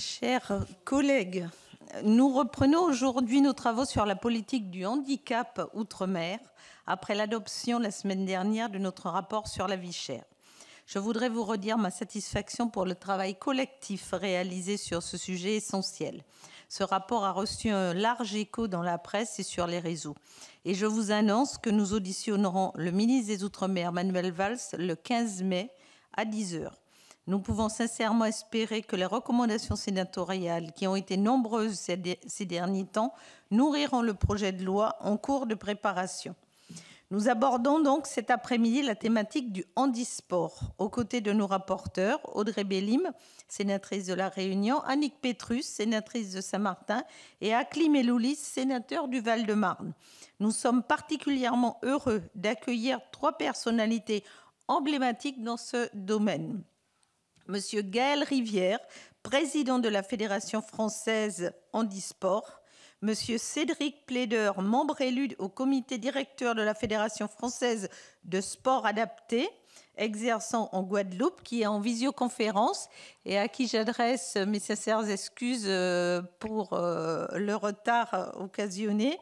Chers collègues, nous reprenons aujourd'hui nos travaux sur la politique du handicap outre-mer après l'adoption la semaine dernière de notre rapport sur la vie chère. Je voudrais vous redire ma satisfaction pour le travail collectif réalisé sur ce sujet essentiel. Ce rapport a reçu un large écho dans la presse et sur les réseaux. Et je vous annonce que nous auditionnerons le ministre des Outre-mer, Manuel Valls, le 15 mai à 10 h. Nous pouvons sincèrement espérer que les recommandations sénatoriales, qui ont été nombreuses ces derniers temps, nourriront le projet de loi en cours de préparation. Nous abordons donc cet après-midi la thématique du handisport, aux côtés de nos rapporteurs, Audrey Bélim, sénatrice de La Réunion, Annick Petrus, sénatrice de Saint-Martin, et Haklym Eloulis, sénateur du Val-de-Marne. Nous sommes particulièrement heureux d'accueillir 3 personnalités emblématiques dans ce domaine. Monsieur Gaël Rivière, président de la Fédération française handisport. Monsieur Cédric Plaideur, membre élu au comité directeur de la Fédération française de sport adapté, exerçant en Guadeloupe, qui est en visioconférence et à qui j'adresse mes sincères excuses pour le retard occasionné.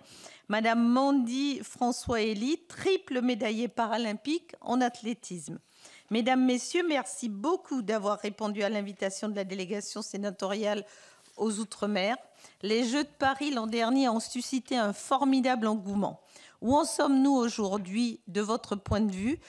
Madame Mandy François-Élie, triple médaillée paralympique en athlétisme. Mesdames, Messieurs, merci beaucoup d'avoir répondu à l'invitation de la délégation sénatoriale aux Outre-mer. Les Jeux de Paris l'an dernier ont suscité un formidable engouement. Où en sommes-nous aujourd'hui de votre point de vue,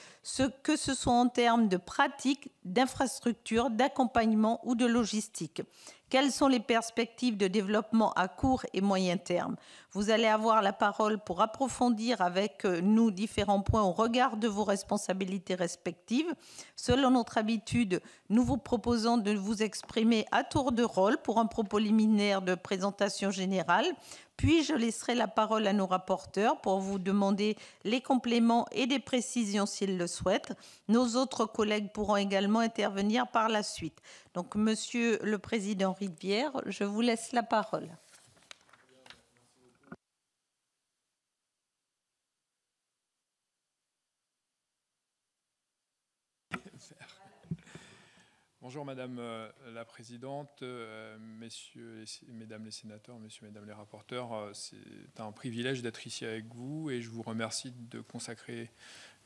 que ce soit en termes de pratique, d'infrastructure, d'accompagnement ou de logistique? Quelles sont les perspectives de développement à court et moyen terme? Vous allez avoir la parole pour approfondir avec nous différents points au regard de vos responsabilités respectives. Selon notre habitude, nous vous proposons de vous exprimer à tour de rôle pour un propos liminaire de présentation générale. Puis je laisserai la parole à nos rapporteurs pour vous demander les compléments et des précisions s'ils le souhaitent. Nos autres collègues pourront également intervenir par la suite. Donc, Monsieur le Président Rivière, je vous laisse la parole. Bonjour Madame la Présidente, Messieurs et Mesdames les sénateurs, Messieurs et Mesdames les rapporteurs. C'est un privilège d'être ici avec vous et je vous remercie de consacrer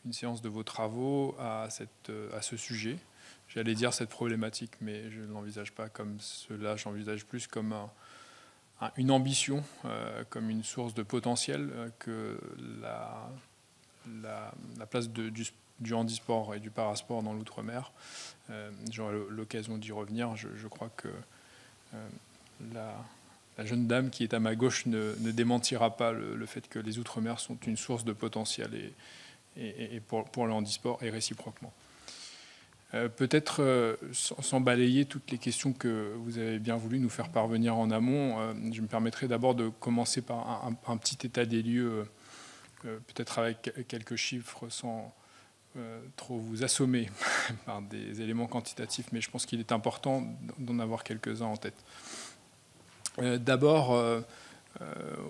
une séance de vos travaux à ce sujet. J'allais dire cette problématique, mais je ne l'envisage pas comme cela, j'envisage plus comme une ambition, comme une source de potentiel que la place du handisport et du parasport dans l'outre-mer. J'aurai l'occasion d'y revenir. Je crois que la jeune dame qui est à ma gauche ne démentira pas le fait que les outre-mer sont une source de potentiel et pour le handisport et réciproquement. Peut-être sans balayer toutes les questions que vous avez bien voulu nous faire parvenir en amont, je me permettrai d'abord de commencer par un petit état des lieux, peut-être avec quelques chiffres sans trop vous assommer par des éléments quantitatifs, mais je pense qu'il est important d'en avoir quelques-uns en tête. D'abord,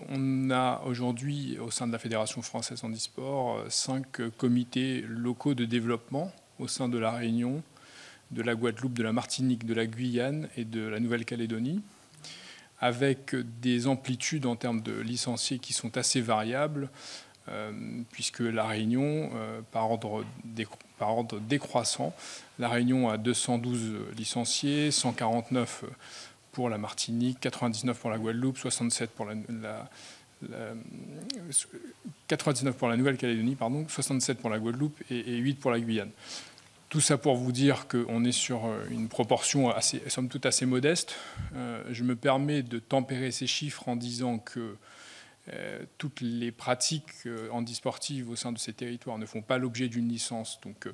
on a aujourd'hui, au sein de la Fédération française handisport, 5 comités locaux de développement au sein de la Réunion, de la Guadeloupe, de la Martinique, de la Guyane et de la Nouvelle-Calédonie, avec des amplitudes en termes de licenciés qui sont assez variables, puisque la Réunion, par ordre décroissant, la Réunion a 212 licenciés, 149 pour la Martinique, 99 pour la Guadeloupe, 67 pour 99 pour la Nouvelle-Calédonie, 67 pour la Guadeloupe et 8 pour la Guyane. Tout ça pour vous dire qu'on est sur une proportion somme toute assez modeste. Je me permets de tempérer ces chiffres en disant que toutes les pratiques handisportives au sein de ces territoires ne font pas l'objet d'une licence. Donc,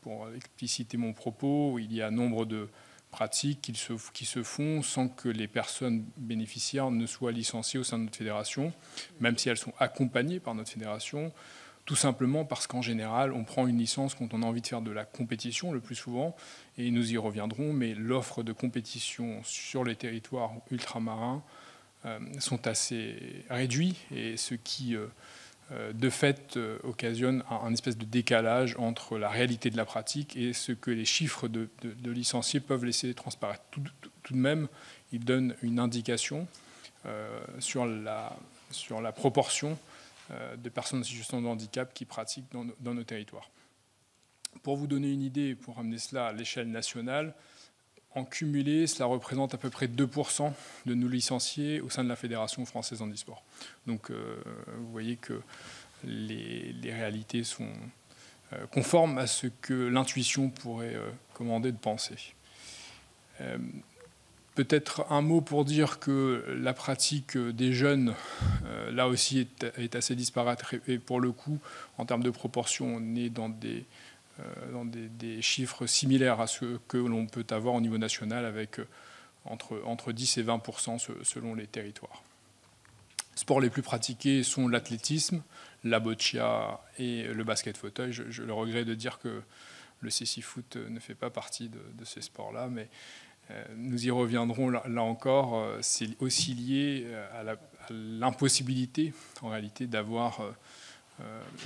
pour expliciter mon propos, il y a nombre de pratiques qui se font sans que les personnes bénéficiaires ne soient licenciées au sein de notre fédération, même si elles sont accompagnées par notre fédération, tout simplement parce qu'en général, on prend une licence quand on a envie de faire de la compétition, le plus souvent, et nous y reviendrons, mais l'offre de compétition sur les territoires ultramarins sont assez réduits, et ce qui de fait, occasionne un espèce de décalage entre la réalité de la pratique et ce que les chiffres de licenciés peuvent laisser transparaître. Tout de même, ils donnent une indication sur la proportion de personnes en situation de handicap qui pratiquent dans nos territoires. Pour vous donner une idée, pour amener cela à l'échelle nationale, en cumulé, cela représente à peu près 2% de nos licenciés au sein de la Fédération française handisport. Donc vous voyez que les réalités sont conformes à ce que l'intuition pourrait commander de penser. Peut-être un mot pour dire que la pratique des jeunes, là aussi, est assez disparate. Et pour le coup, en termes de proportion, on est dans des chiffres similaires à ceux que l'on peut avoir au niveau national, avec entre 10 et 20% selon les territoires. Les sports les plus pratiqués sont l'athlétisme, la boccia et le basket fauteuil. Je le regrette de dire que le cécifoot ne fait pas partie de ces sports-là, mais nous y reviendrons là encore. C'est aussi lié à l'impossibilité, en réalité, d'avoir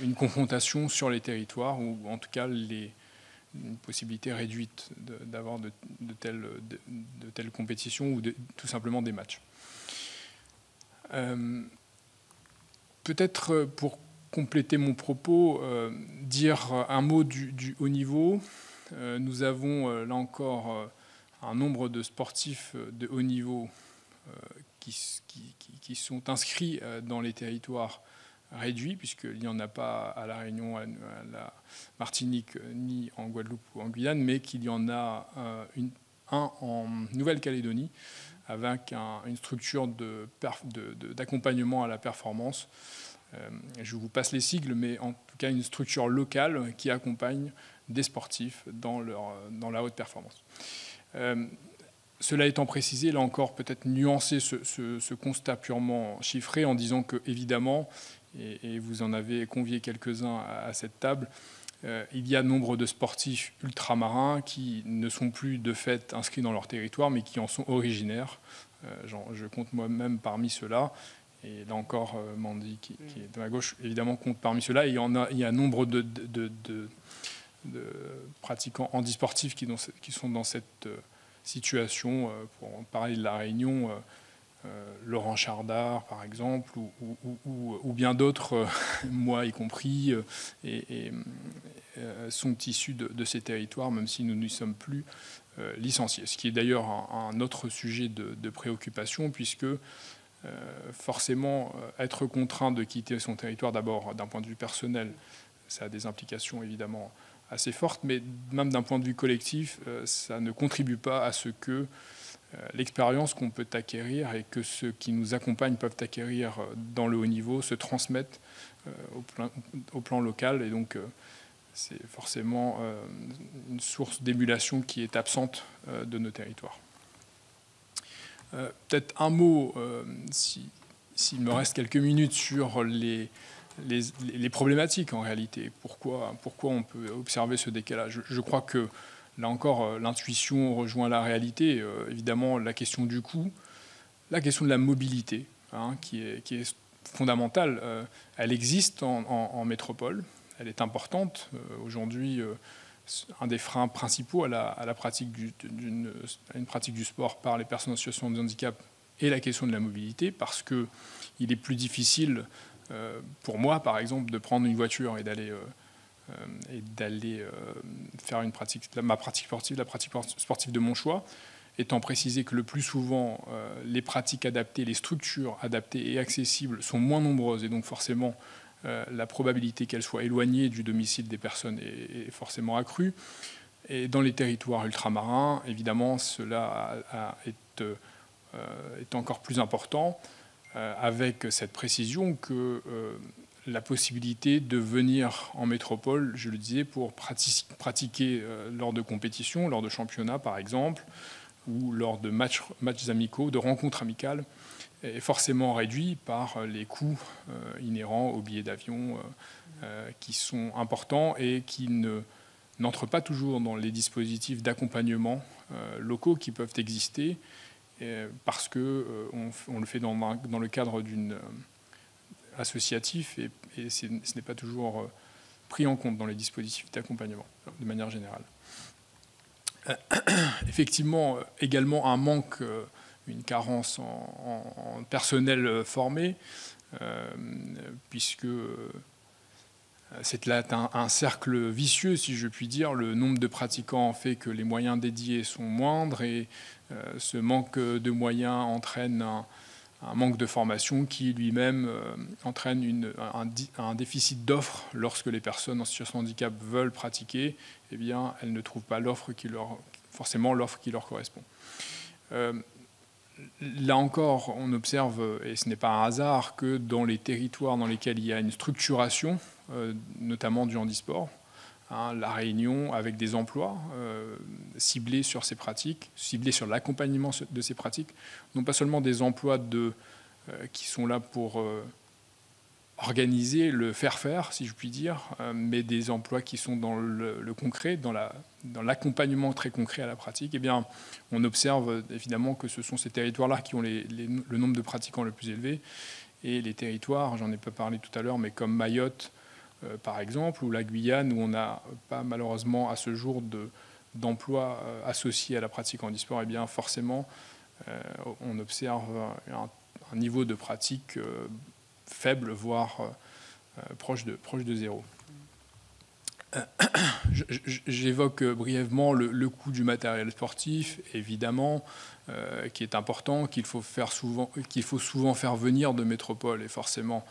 une confrontation sur les territoires, ou en tout cas une possibilité réduite d'avoir de telles compétitions ou tout simplement des matchs. Peut-être pour compléter mon propos, dire un mot du haut niveau. Nous avons là encore un nombre de sportifs de haut niveau qui sont inscrits dans les territoires réduit, puisqu'il n'y en a pas à La Réunion, à la Martinique, ni en Guadeloupe ou en Guyane, mais qu'il y en a un en Nouvelle-Calédonie, avec une structure d'accompagnement à la performance. Je vous passe les sigles, mais en tout cas une structure locale qui accompagne des sportifs dans la haute performance. Cela étant précisé, là encore, peut-être nuancer ce constat purement chiffré en disant que, évidemment, et vous en avez convié quelques-uns à cette table, il y a nombre de sportifs ultramarins qui ne sont plus de fait inscrits dans leur territoire, mais qui en sont originaires. Je compte moi-même parmi ceux-là. Et là encore, Mandy, qui est de ma gauche, évidemment, compte parmi ceux-là. Et il y a nombre de pratiquants handisportifs qui sont dans cette situation. Pour parler de La Réunion, Laurent Chardard, par exemple, ou bien d'autres, moi y compris, sont issus de ces territoires, même si nous n'y sommes plus licenciés. Ce qui est d'ailleurs un autre sujet de préoccupation, puisque forcément, être contraint de quitter son territoire, d'abord d'un point de vue personnel, ça a des implications évidemment assez fortes, mais même d'un point de vue collectif, ça ne contribue pas à ce que l'expérience qu'on peut acquérir et que ceux qui nous accompagnent peuvent acquérir dans le haut niveau se transmettent au plan local. Et donc, c'est forcément une source d'émulation qui est absente de nos territoires. Peut-être un mot, s'il me reste quelques minutes, sur les problématiques en réalité. Pourquoi on peut observer ce décalage? Je crois que là encore, l'intuition rejoint la réalité. Évidemment, la question du coût, la question de la mobilité, qui est fondamentale. Elle existe en métropole, elle est importante. Aujourd'hui, un des freins principaux à la pratique une pratique du sport par les personnes en situation de handicap est la question de la mobilité, parce qu'il est plus difficile pour moi, par exemple, de prendre une voiture et d'aller faire ma pratique sportive, la pratique sportive de mon choix, étant précisé que le plus souvent, les pratiques adaptées, les structures adaptées et accessibles sont moins nombreuses, et donc forcément, la probabilité qu'elles soient éloignées du domicile des personnes est forcément accrue. Et dans les territoires ultramarins, évidemment, cela est encore plus important, avec cette précision que la possibilité de venir en métropole, je le disais, pour pratiquer lors de compétitions, lors de championnats par exemple, ou lors de matchs amicaux, de rencontres amicales, est forcément réduit par les coûts inhérents aux billets d'avion qui sont importants et qui n'entrent pas toujours dans les dispositifs d'accompagnement locaux qui peuvent exister, parce qu'on le fait dans le cadre d'une associatif et ce n'est pas toujours pris en compte dans les dispositifs d'accompagnement, de manière générale. Effectivement, également un manque, une carence en personnel formé, puisque c'est là un cercle vicieux, si je puis dire. Le nombre de pratiquants fait que les moyens dédiés sont moindres, et ce manque de moyens entraîne un manque de formation qui lui-même entraîne un déficit d'offres. Lorsque les personnes en situation de handicap veulent pratiquer, eh bien, elles ne trouvent pas forcément l'offre qui leur correspond. Là encore, on observe, et ce n'est pas un hasard, que dans les territoires dans lesquels il y a une structuration, notamment du handisport, La Réunion, avec des emplois ciblés sur ces pratiques, ciblés sur l'accompagnement de ces pratiques, non pas seulement des emplois qui sont là pour organiser le faire-faire, si je puis dire, mais des emplois qui sont dans le concret, dans l'accompagnement très concret à la pratique. Eh bien, on observe évidemment que ce sont ces territoires-là qui ont le nombre de pratiquants le plus élevé, et les territoires, j'en ai pas parlé tout à l'heure, mais comme Mayotte, par exemple, ou la Guyane, où on n'a pas malheureusement à ce jour d'emplois associés à la pratique handisport, eh bien forcément, on observe un niveau de pratique faible, voire proche de zéro. J'évoque brièvement le coût du matériel sportif, évidemment, qui est important, qu'il faut souvent faire venir de métropole, et forcément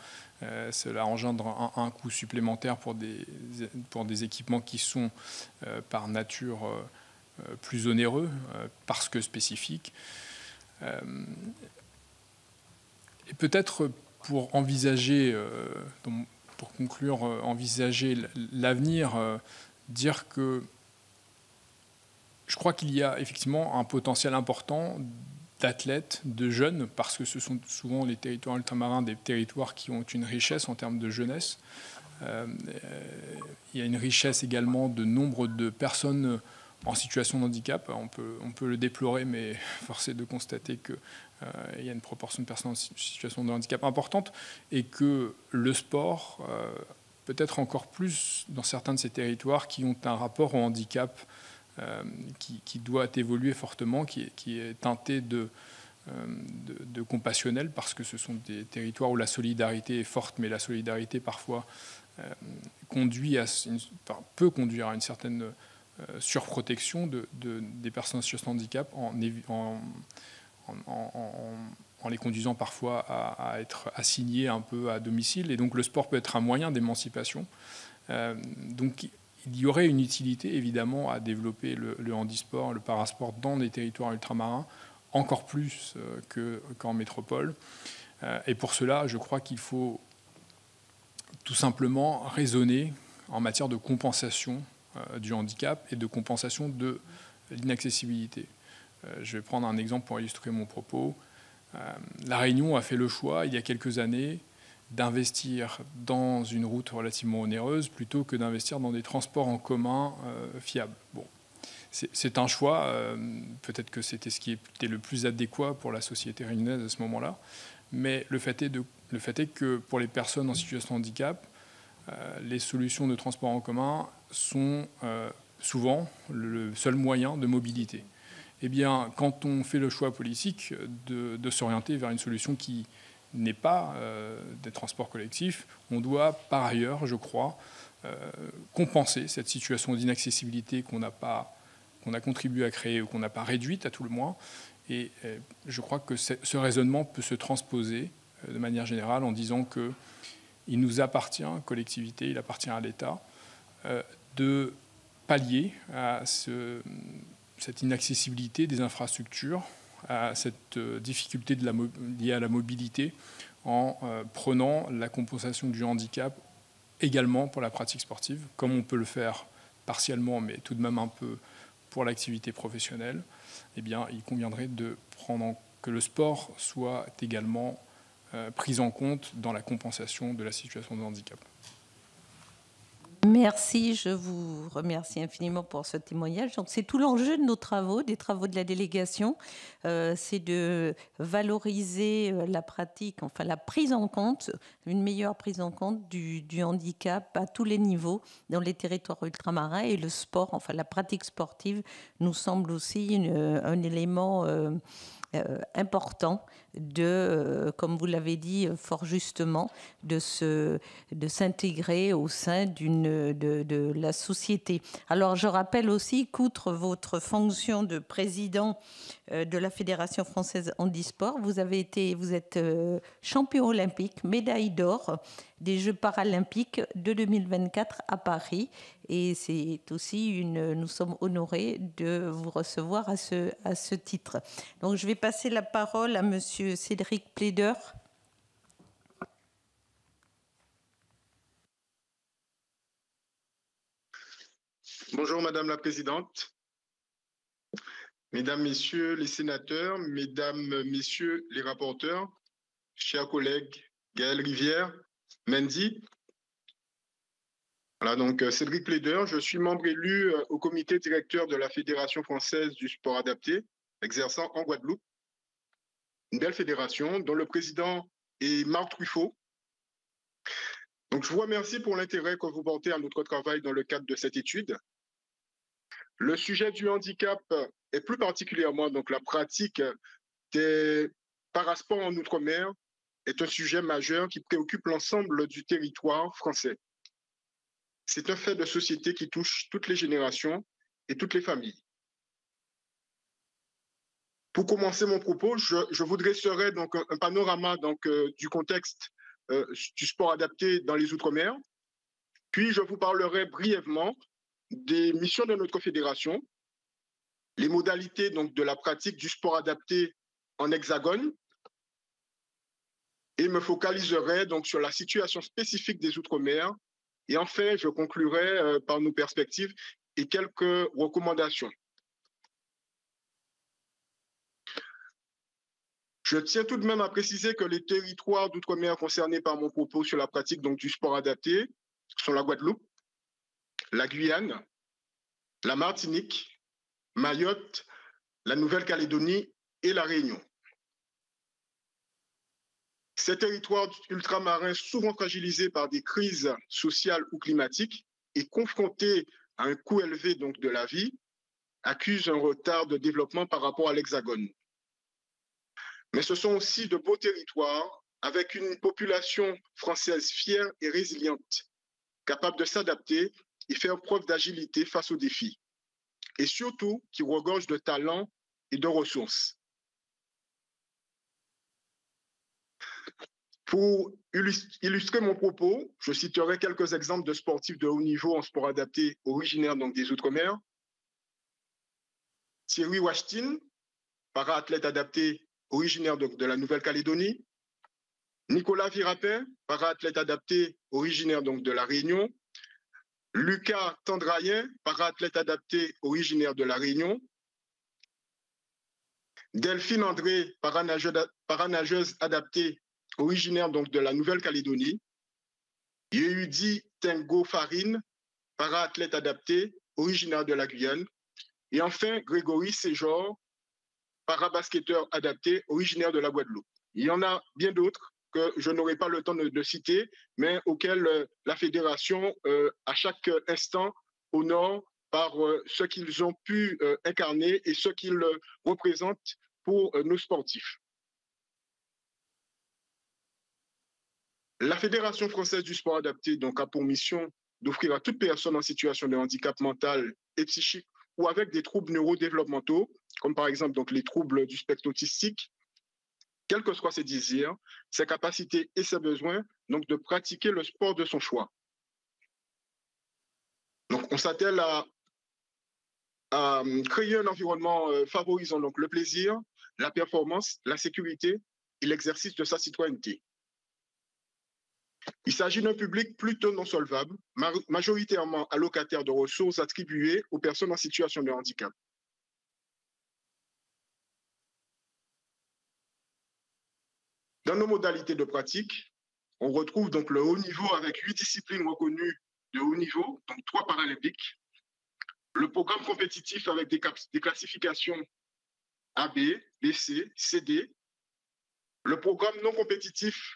cela engendre un coût supplémentaire pour des équipements qui sont par nature plus onéreux, parce que spécifiques. Et peut-être pour envisager, pour conclure, envisager l'avenir, dire que je crois qu'il y a effectivement un potentiel important d'athlètes, de jeunes, parce que ce sont souvent les territoires ultramarins des territoires qui ont une richesse en termes de jeunesse. Il y a une richesse également de nombre de personnes en situation de handicap. On peut le déplorer, mais force est de constater qu'il y a une proportion de personnes en situation de handicap importante, et que le sport, peut-être encore plus dans certains de ces territoires qui ont un rapport au handicap qui doit évoluer fortement, qui est teinté de compassionnel, parce que ce sont des territoires où la solidarité est forte, mais la solidarité parfois peut conduire à une certaine surprotection des personnes en situation de handicap, en les conduisant parfois à être assignés un peu à domicile. Et donc le sport peut être un moyen d'émancipation. Donc il y aurait une utilité évidemment à développer le handisport, le parasport dans des territoires ultramarins, encore plus qu'en métropole. Et pour cela, je crois qu'il faut tout simplement raisonner en matière de compensation du handicap et de compensation de l'inaccessibilité. Je vais prendre un exemple pour illustrer mon propos. La Réunion a fait le choix, il y a quelques années, d'investir dans une route relativement onéreuse plutôt que d'investir dans des transports en commun fiables. Bon, c'est un choix, peut-être que c'était ce qui était le plus adéquat pour la société réunionnaise à ce moment-là, mais le fait est que pour les personnes en situation de handicap, les solutions de transport en commun sont souvent le seul moyen de mobilité. Eh bien, quand on fait le choix politique de s'orienter vers une solution qui n'est pas des transports collectifs, on doit par ailleurs, je crois, compenser cette situation d'inaccessibilité qu'on a contribué à créer ou qu'on n'a pas réduite à tout le moins. Et je crois que ce raisonnement peut se transposer de manière générale en disant qu'il nous appartient, collectivité, il appartient à l'État, de pallier à cette inaccessibilité des infrastructures, à cette difficulté liée à la mobilité, en prenant la compensation du handicap également pour la pratique sportive, comme on peut le faire partiellement, mais tout de même un peu pour l'activité professionnelle. Eh bien, il conviendrait que le sport soit également pris en compte dans la compensation de la situation de handicap. Merci, je vous remercie infiniment pour ce témoignage. Donc, c'est tout l'enjeu de nos travaux, des travaux de la délégation, c'est de valoriser la pratique, enfin la prise en compte, une meilleure prise en compte du handicap à tous les niveaux dans les territoires ultramarins, et le sport, enfin la pratique sportive nous semble aussi un élément important de, comme vous l'avez dit fort justement, de s'intégrer au sein de la société. Alors je rappelle aussi qu'outre votre fonction de président de la Fédération française handisport, vous êtes champion olympique, médaille d'or des Jeux paralympiques de 2024 à Paris. Et c'est aussi nous sommes honorés de vous recevoir à ce titre. Donc je vais passer la parole à monsieur Cédric Plédeur. Bonjour Madame la Présidente, Mesdames, Messieurs les sénateurs, Mesdames, Messieurs les rapporteurs, chers collègues Gaël Rivière, Mendy. Voilà, donc Cédric Plédeur, je suis membre élu au comité directeur de la Fédération française du sport adapté, exerçant en Guadeloupe. Une belle fédération dont le président est Marc Truffaut. Donc je vous remercie pour l'intérêt que vous portez à notre travail dans le cadre de cette étude. Le sujet du handicap et plus particulièrement donc la pratique des parasports en Outre-mer est un sujet majeur qui préoccupe l'ensemble du territoire français. C'est un fait de société qui touche toutes les générations et toutes les familles. Pour commencer mon propos, je vous dresserai donc un panorama du contexte du sport adapté dans les Outre-mer. Puis je vous parlerai brièvement des missions de notre fédération, les modalités donc de la pratique du sport adapté en Hexagone, et me focaliserai donc sur la situation spécifique des Outre-mer. Et enfin, je conclurai par nos perspectives et quelques recommandations. Je tiens tout de même à préciser que les territoires d'outre-mer concernés par mon propos sur la pratique donc, du sport adapté sont la Guadeloupe, la Guyane, la Martinique, Mayotte, la Nouvelle-Calédonie et la Réunion. Ces territoires ultramarins, souvent fragilisés par des crises sociales ou climatiques et confrontés à un coût élevé donc, de la vie, accusent un retard de développement par rapport à l'Hexagone. Mais ce sont aussi de beaux territoires avec une population française fière et résiliente, capable de s'adapter et faire preuve d'agilité face aux défis, et surtout qui regorge de talents et de ressources. Pour illustrer mon propos, je citerai quelques exemples de sportifs de haut niveau en sport adapté originaires donc des Outre-mer. Thierry Washtin, para-athlète adapté originaire de la Nouvelle-Calédonie. Nicolas Virapin, para-athlète adapté originaire donc de la Réunion. Lucas Tandrayen, para-athlète adapté originaire de la Réunion. Delphine André, paranageuse adaptée originaire donc de la Nouvelle-Calédonie. Yehudi Tengo Farine, para-athlète adapté originaire de la Guyane. Et enfin, Grégory Séjor, para-basketteur adapté originaire de la Guadeloupe. Il y en a bien d'autres que je n'aurai pas le temps de citer, mais auxquels la fédération, à chaque instant, honore par ce qu'ils ont pu incarner et ce qu'ils représentent pour nos sportifs. La Fédération française du sport adapté donc, a pour mission d'offrir à toute personne en situation de handicap mental et psychique ou avec des troubles neurodéveloppementaux, comme par exemple donc, les troubles du spectre autistique, quels que soient ses désirs, ses capacités et ses besoins, donc de pratiquer le sport de son choix. Donc, on s'attelle à créer un environnement favorisant donc, le plaisir, la performance, la sécurité et l'exercice de sa citoyenneté. Il s'agit d'un public plutôt non solvable, majoritairement allocataire de ressources attribuées aux personnes en situation de handicap. Dans nos modalités de pratique, on retrouve donc le haut niveau avec 8 disciplines reconnues de haut niveau, donc 3 paralympiques. Le programme compétitif avec des classifications AB, BC, CD. Le programme non compétitif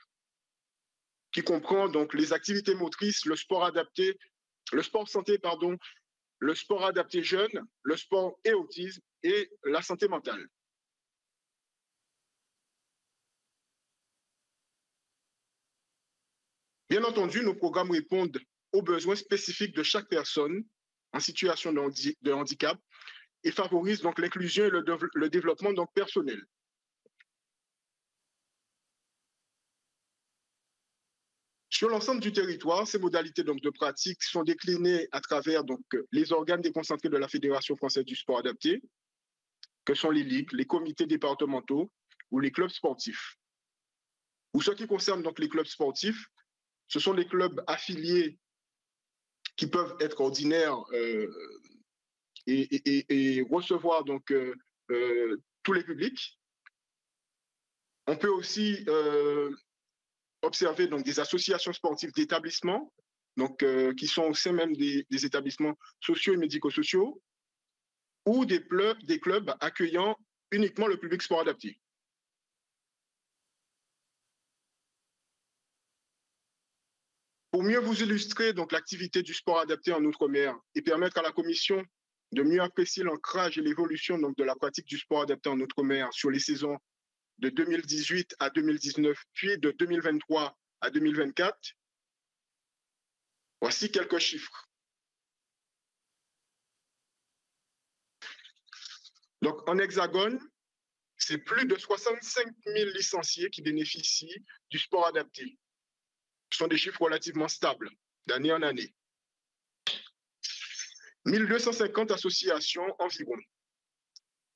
qui comprend donc les activités motrices, le sport adapté, le sport santé, pardon, le sport adapté jeune, le sport et autisme et la santé mentale. Bien entendu, nos programmes répondent aux besoins spécifiques de chaque personne en situation de handicap et favorisent donc l'inclusion et le développement donc personnel. Sur l'ensemble du territoire, ces modalités donc, de pratique sont déclinées à travers donc, les organes déconcentrés de la Fédération française du sport adapté, que sont les ligues, les comités départementaux ou les clubs sportifs. Pour ce qui concerne donc, les clubs sportifs, ce sont les clubs affiliés qui peuvent être ordinaires et recevoir donc, tous les publics. On peut aussi observer donc, des associations sportives d'établissements, donc, qui sont au sein même des établissements sociaux et médico-sociaux, ou des clubs accueillant uniquement le public sport adapté. Pour mieux vous illustrer donc, l'activité du sport adapté en Outre-mer et permettre à la Commission de mieux apprécier l'ancrage et l'évolution de la pratique du sport adapté en Outre-mer sur les saisons de 2018 à 2019, puis de 2023 à 2024, voici quelques chiffres. Donc, en Hexagone, c'est plus de 65 000 licenciés qui bénéficient du sport adapté. Ce sont des chiffres relativement stables, d'année en année. 1250 associations environ.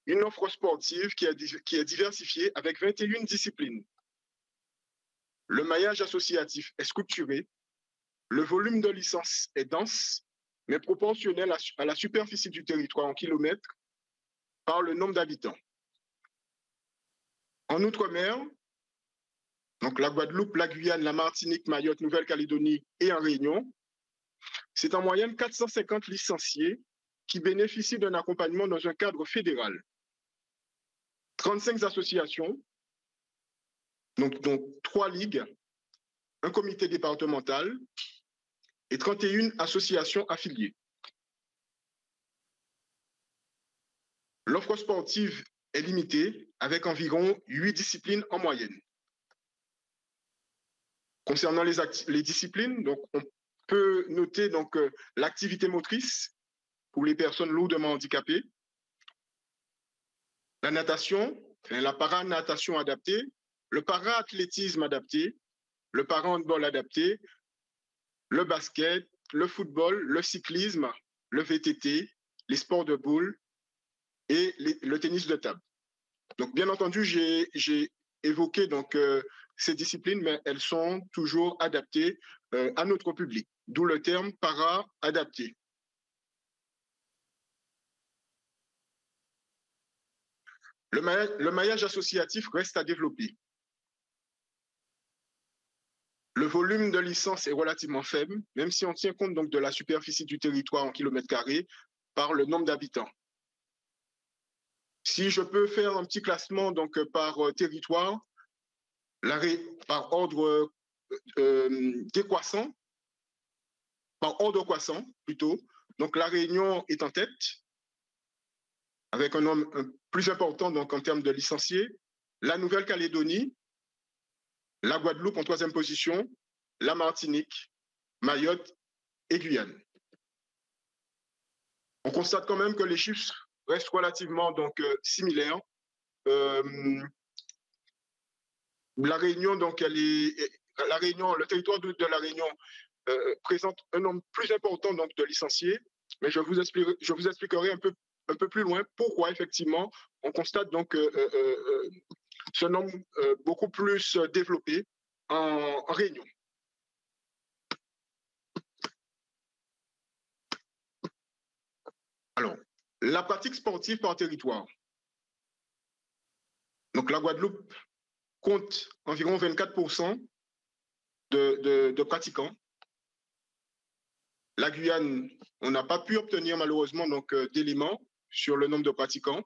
Une offre sportive qui est diversifiée avec 21 disciplines. Le maillage associatif est structuré. Le volume de licences est dense, mais proportionnel à la superficie du territoire en kilomètres par le nombre d'habitants. En Outre-mer, donc la Guadeloupe, la Guyane, la Martinique, Mayotte, Nouvelle-Calédonie et en Réunion, c'est en moyenne 450 licenciés qui bénéficient d'un accompagnement dans un cadre fédéral. 35 associations, donc 3 ligues, un comité départemental et 31 associations affiliées. L'offre sportive est limitée avec environ 8 disciplines en moyenne. Concernant les disciplines, donc, on peut noter donc, l'activité motrice pour les personnes lourdement handicapées, la natation, la para-natation adaptée, le para-athlétisme adapté, le para-handball adapté, le basket, le football, le cyclisme, le VTT, les sports de boule et le tennis de table. Donc, bien entendu, j'ai évoqué donc, ces disciplines, mais elles sont toujours adaptées à notre public, d'où le terme para-adapté. Le maillage associatif reste à développer. Le volume de licences est relativement faible, même si on tient compte donc de la superficie du territoire en kilomètres carrés par le nombre d'habitants. Si je peux faire un petit classement donc, par territoire, par ordre décroissant, par ordre croissant plutôt, donc la Réunion est en tête, avec un nombre plus important donc, en termes de licenciés, la Nouvelle-Calédonie, la Guadeloupe en 3e position, la Martinique, Mayotte et Guyane. On constate quand même que les chiffres restent relativement donc, similaires. La Réunion, donc, le territoire de la Réunion présente un nombre plus important donc, de licenciés, mais je vous expliquerai un peu plus loin pourquoi effectivement on constate donc ce nombre beaucoup plus développé en Réunion. Alors, la pratique sportive par territoire. Donc la Guadeloupe compte environ 24% de pratiquants. La Guyane, on n'a pas pu obtenir malheureusement d'éléments sur le nombre de pratiquants.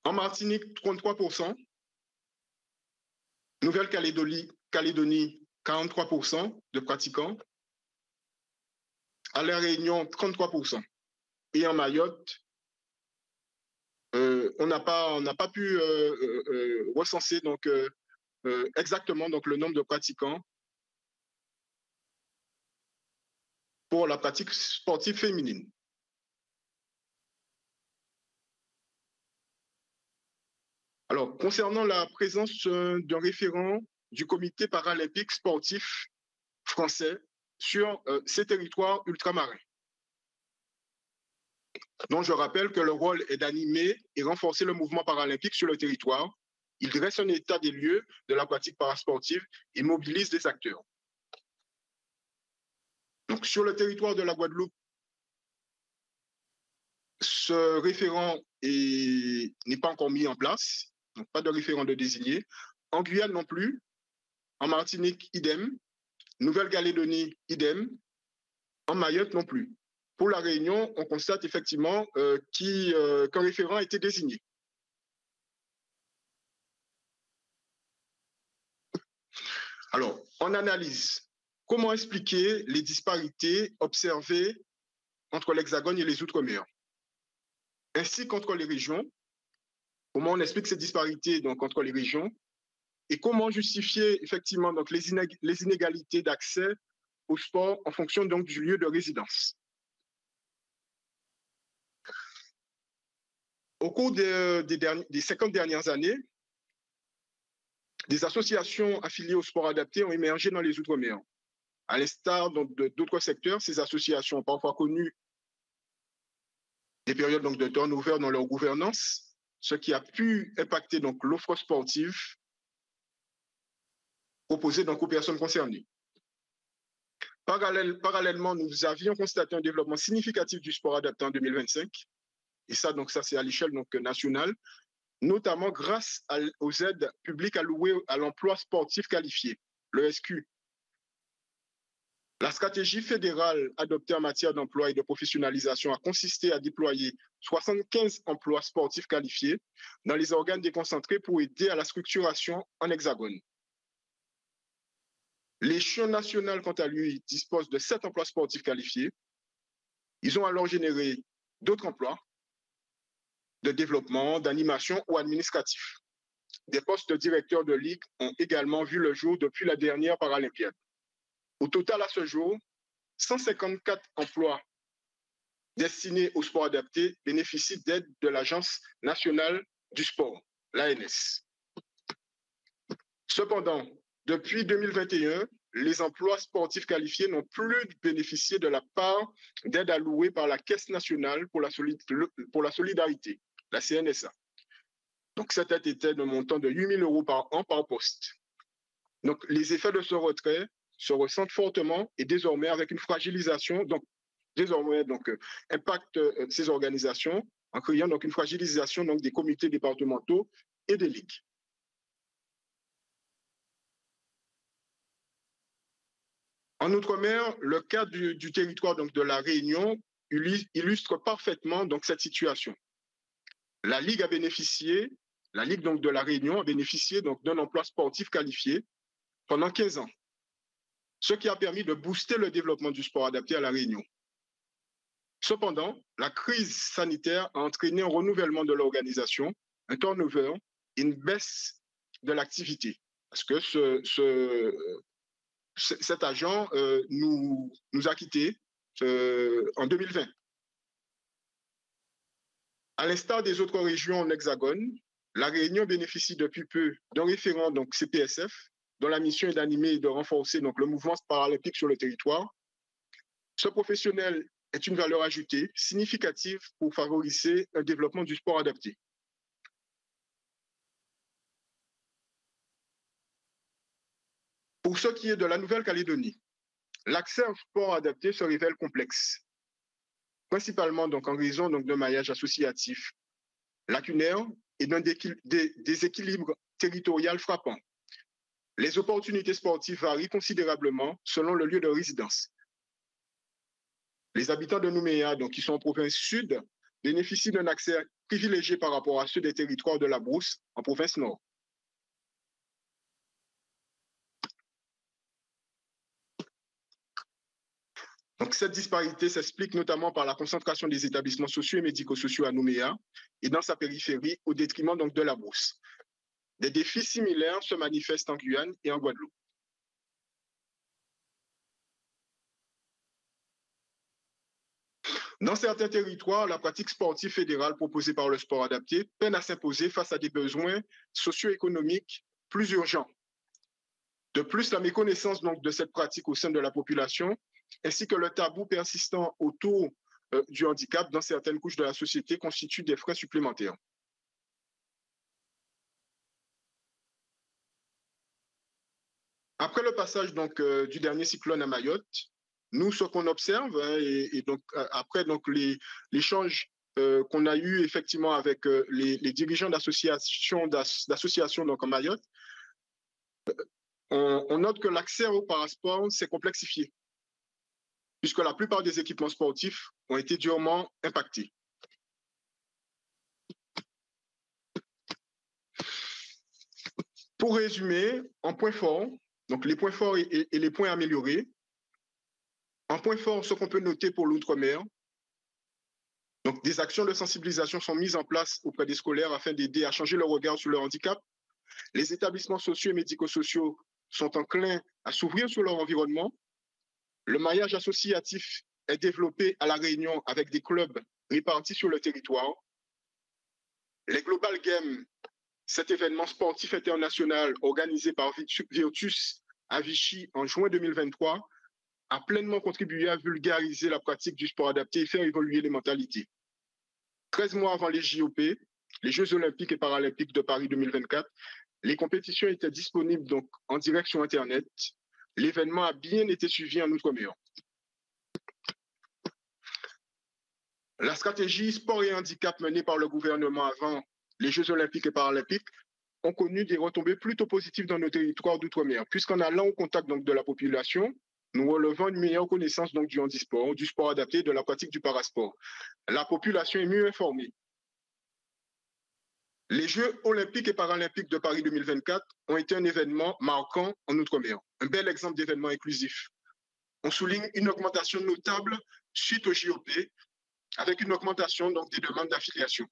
En Martinique, 33%. Nouvelle-Calédonie, 43% de pratiquants. À La Réunion, 33%. Et en Mayotte, on n'a pas pu recenser exactement le nombre de pratiquants pour la pratique sportive féminine. Alors, concernant la présence d'un référent du comité paralympique sportif français sur ces territoires ultramarins. Donc, je rappelle que le rôle est d'animer et renforcer le mouvement paralympique sur le territoire. Il dresse un état des lieux de la pratique parasportive et mobilise des acteurs. Donc, sur le territoire de la Guadeloupe, ce référent n'est pas encore mis en place, donc pas de référent de désigné. En Guyane non plus, en Martinique, idem. Nouvelle-Calédonie, idem. En Mayotte non plus. Pour la Réunion, on constate effectivement qu'un référent a été désigné. Alors, on analyse comment expliquer les disparités observées entre l'Hexagone et les Outre-mer, ainsi qu'entre les régions. Comment on explique ces disparités entre les régions et comment justifier effectivement les inégalités d'accès au sport en fonction du lieu de résidence. Au cours des 50 dernières années, des associations affiliées au sport adapté ont émergé dans les Outre-mer. À l'instar d'autres secteurs, ces associations ont parfois connu des périodes de turnover dans leur gouvernance, ce qui a pu impacter l'offre sportive proposée aux personnes concernées. Parallèlement, nous avions constaté un développement significatif du sport adapté en 2025, et ça c'est à l'échelle nationale, notamment grâce aux aides publiques allouées à l'emploi sportif qualifié, le SQ. La stratégie fédérale adoptée en matière d'emploi et de professionnalisation a consisté à déployer 75 emplois sportifs qualifiés dans les organes déconcentrés pour aider à la structuration en hexagone. L'échelon national, quant à lui, dispose de 7 emplois sportifs qualifiés. Ils ont alors généré d'autres emplois de développement, d'animation ou administratifs. Des postes de directeur de ligue ont également vu le jour depuis la dernière Paralympiade. Au total, à ce jour, 154 emplois destinés au sport adapté bénéficient d'aide de l'Agence nationale du sport, l'ANS. Cependant, depuis 2021, les emplois sportifs qualifiés n'ont plus bénéficié de la part d'aide allouée par la Caisse nationale pour la solidarité, la CNSA. Donc, cette aide était d'un montant de 8 000 € par an par poste. Donc, les effets de ce retrait se ressentent fortement et désormais avec une fragilisation, impacte ces organisations en créant une fragilisation des comités départementaux et des ligues. En Outre-mer, le cas du territoire de la Réunion illustre parfaitement cette situation. La Ligue de la Réunion a bénéficié d'un emploi sportif qualifié pendant 15 ans, ce qui a permis de booster le développement du sport adapté à la Réunion. Cependant, la crise sanitaire a entraîné un renouvellement de l'organisation, un turnover et une baisse de l'activité. Parce que cet agent nous a quittés en 2020. À l'instar des autres régions en hexagone, la Réunion bénéficie depuis peu d'un référent CPSF, dont la mission est d'animer et de renforcer le mouvement paralympique sur le territoire. Ce professionnel est une valeur ajoutée significative pour favoriser un développement du sport adapté. Pour ce qui est de la Nouvelle-Calédonie, l'accès au sport adapté se révèle complexe, principalement en raison d'un maillage associatif lacunaire et d'un déséquilibre territorial frappant. Les opportunités sportives varient considérablement selon le lieu de résidence. Les habitants de Nouméa, donc, qui sont en province sud, bénéficient d'un accès privilégié par rapport à ceux des territoires de la Brousse en province nord. Donc, cette disparité s'explique notamment par la concentration des établissements sociaux et médico-sociaux à Nouméa et dans sa périphérie au détriment donc, de la Brousse. Des défis similaires se manifestent en Guyane et en Guadeloupe. Dans certains territoires, la pratique sportive fédérale proposée par le sport adapté peine à s'imposer face à des besoins socio-économiques plus urgents. De plus, la méconnaissance donc, de cette pratique au sein de la population ainsi que le tabou persistant autour du handicap dans certaines couches de la société constituent des freins supplémentaires. Après le passage donc, du dernier cyclone à Mayotte, nous, ce qu'on observe, hein, et donc après donc, l'échange qu'on a eu effectivement avec les dirigeants d'associations donc, en Mayotte, on note que l'accès au parasport s'est complexifié, puisque la plupart des équipements sportifs ont été durement impactés. Pour résumer, en point fort, donc les points forts et les points améliorés. En point fort, ce qu'on peut noter pour l'outre-mer, donc des actions de sensibilisation sont mises en place auprès des scolaires afin d'aider à changer leur regard sur le handicap. Les établissements sociaux et médico-sociaux sont enclins à s'ouvrir sur leur environnement. Le maillage associatif est développé à La Réunion avec des clubs répartis sur le territoire. Les Global Games, cet événement sportif international organisé par Virtus à Vichy en juin 2023, a pleinement contribué à vulgariser la pratique du sport adapté et faire évoluer les mentalités. 13 mois avant les JOP, les Jeux olympiques et paralympiques de Paris 2024, les compétitions étaient disponibles donc en direct sur Internet. L'événement a bien été suivi en Outre-mer. La stratégie sport et handicap menée par le gouvernement avant les Jeux olympiques et paralympiques ont connu des retombées plutôt positives dans nos territoires d'outre-mer, puisqu'en allant au contact donc, de la population, nous relevons une meilleure connaissance donc, du handisport, du sport adapté et de la pratique du parasport. La population est mieux informée. Les Jeux olympiques et paralympiques de Paris 2024 ont été un événement marquant en Outre-mer, un bel exemple d'événement inclusif. On souligne une augmentation notable suite au JOP, avec une augmentation donc, des demandes d'affiliation.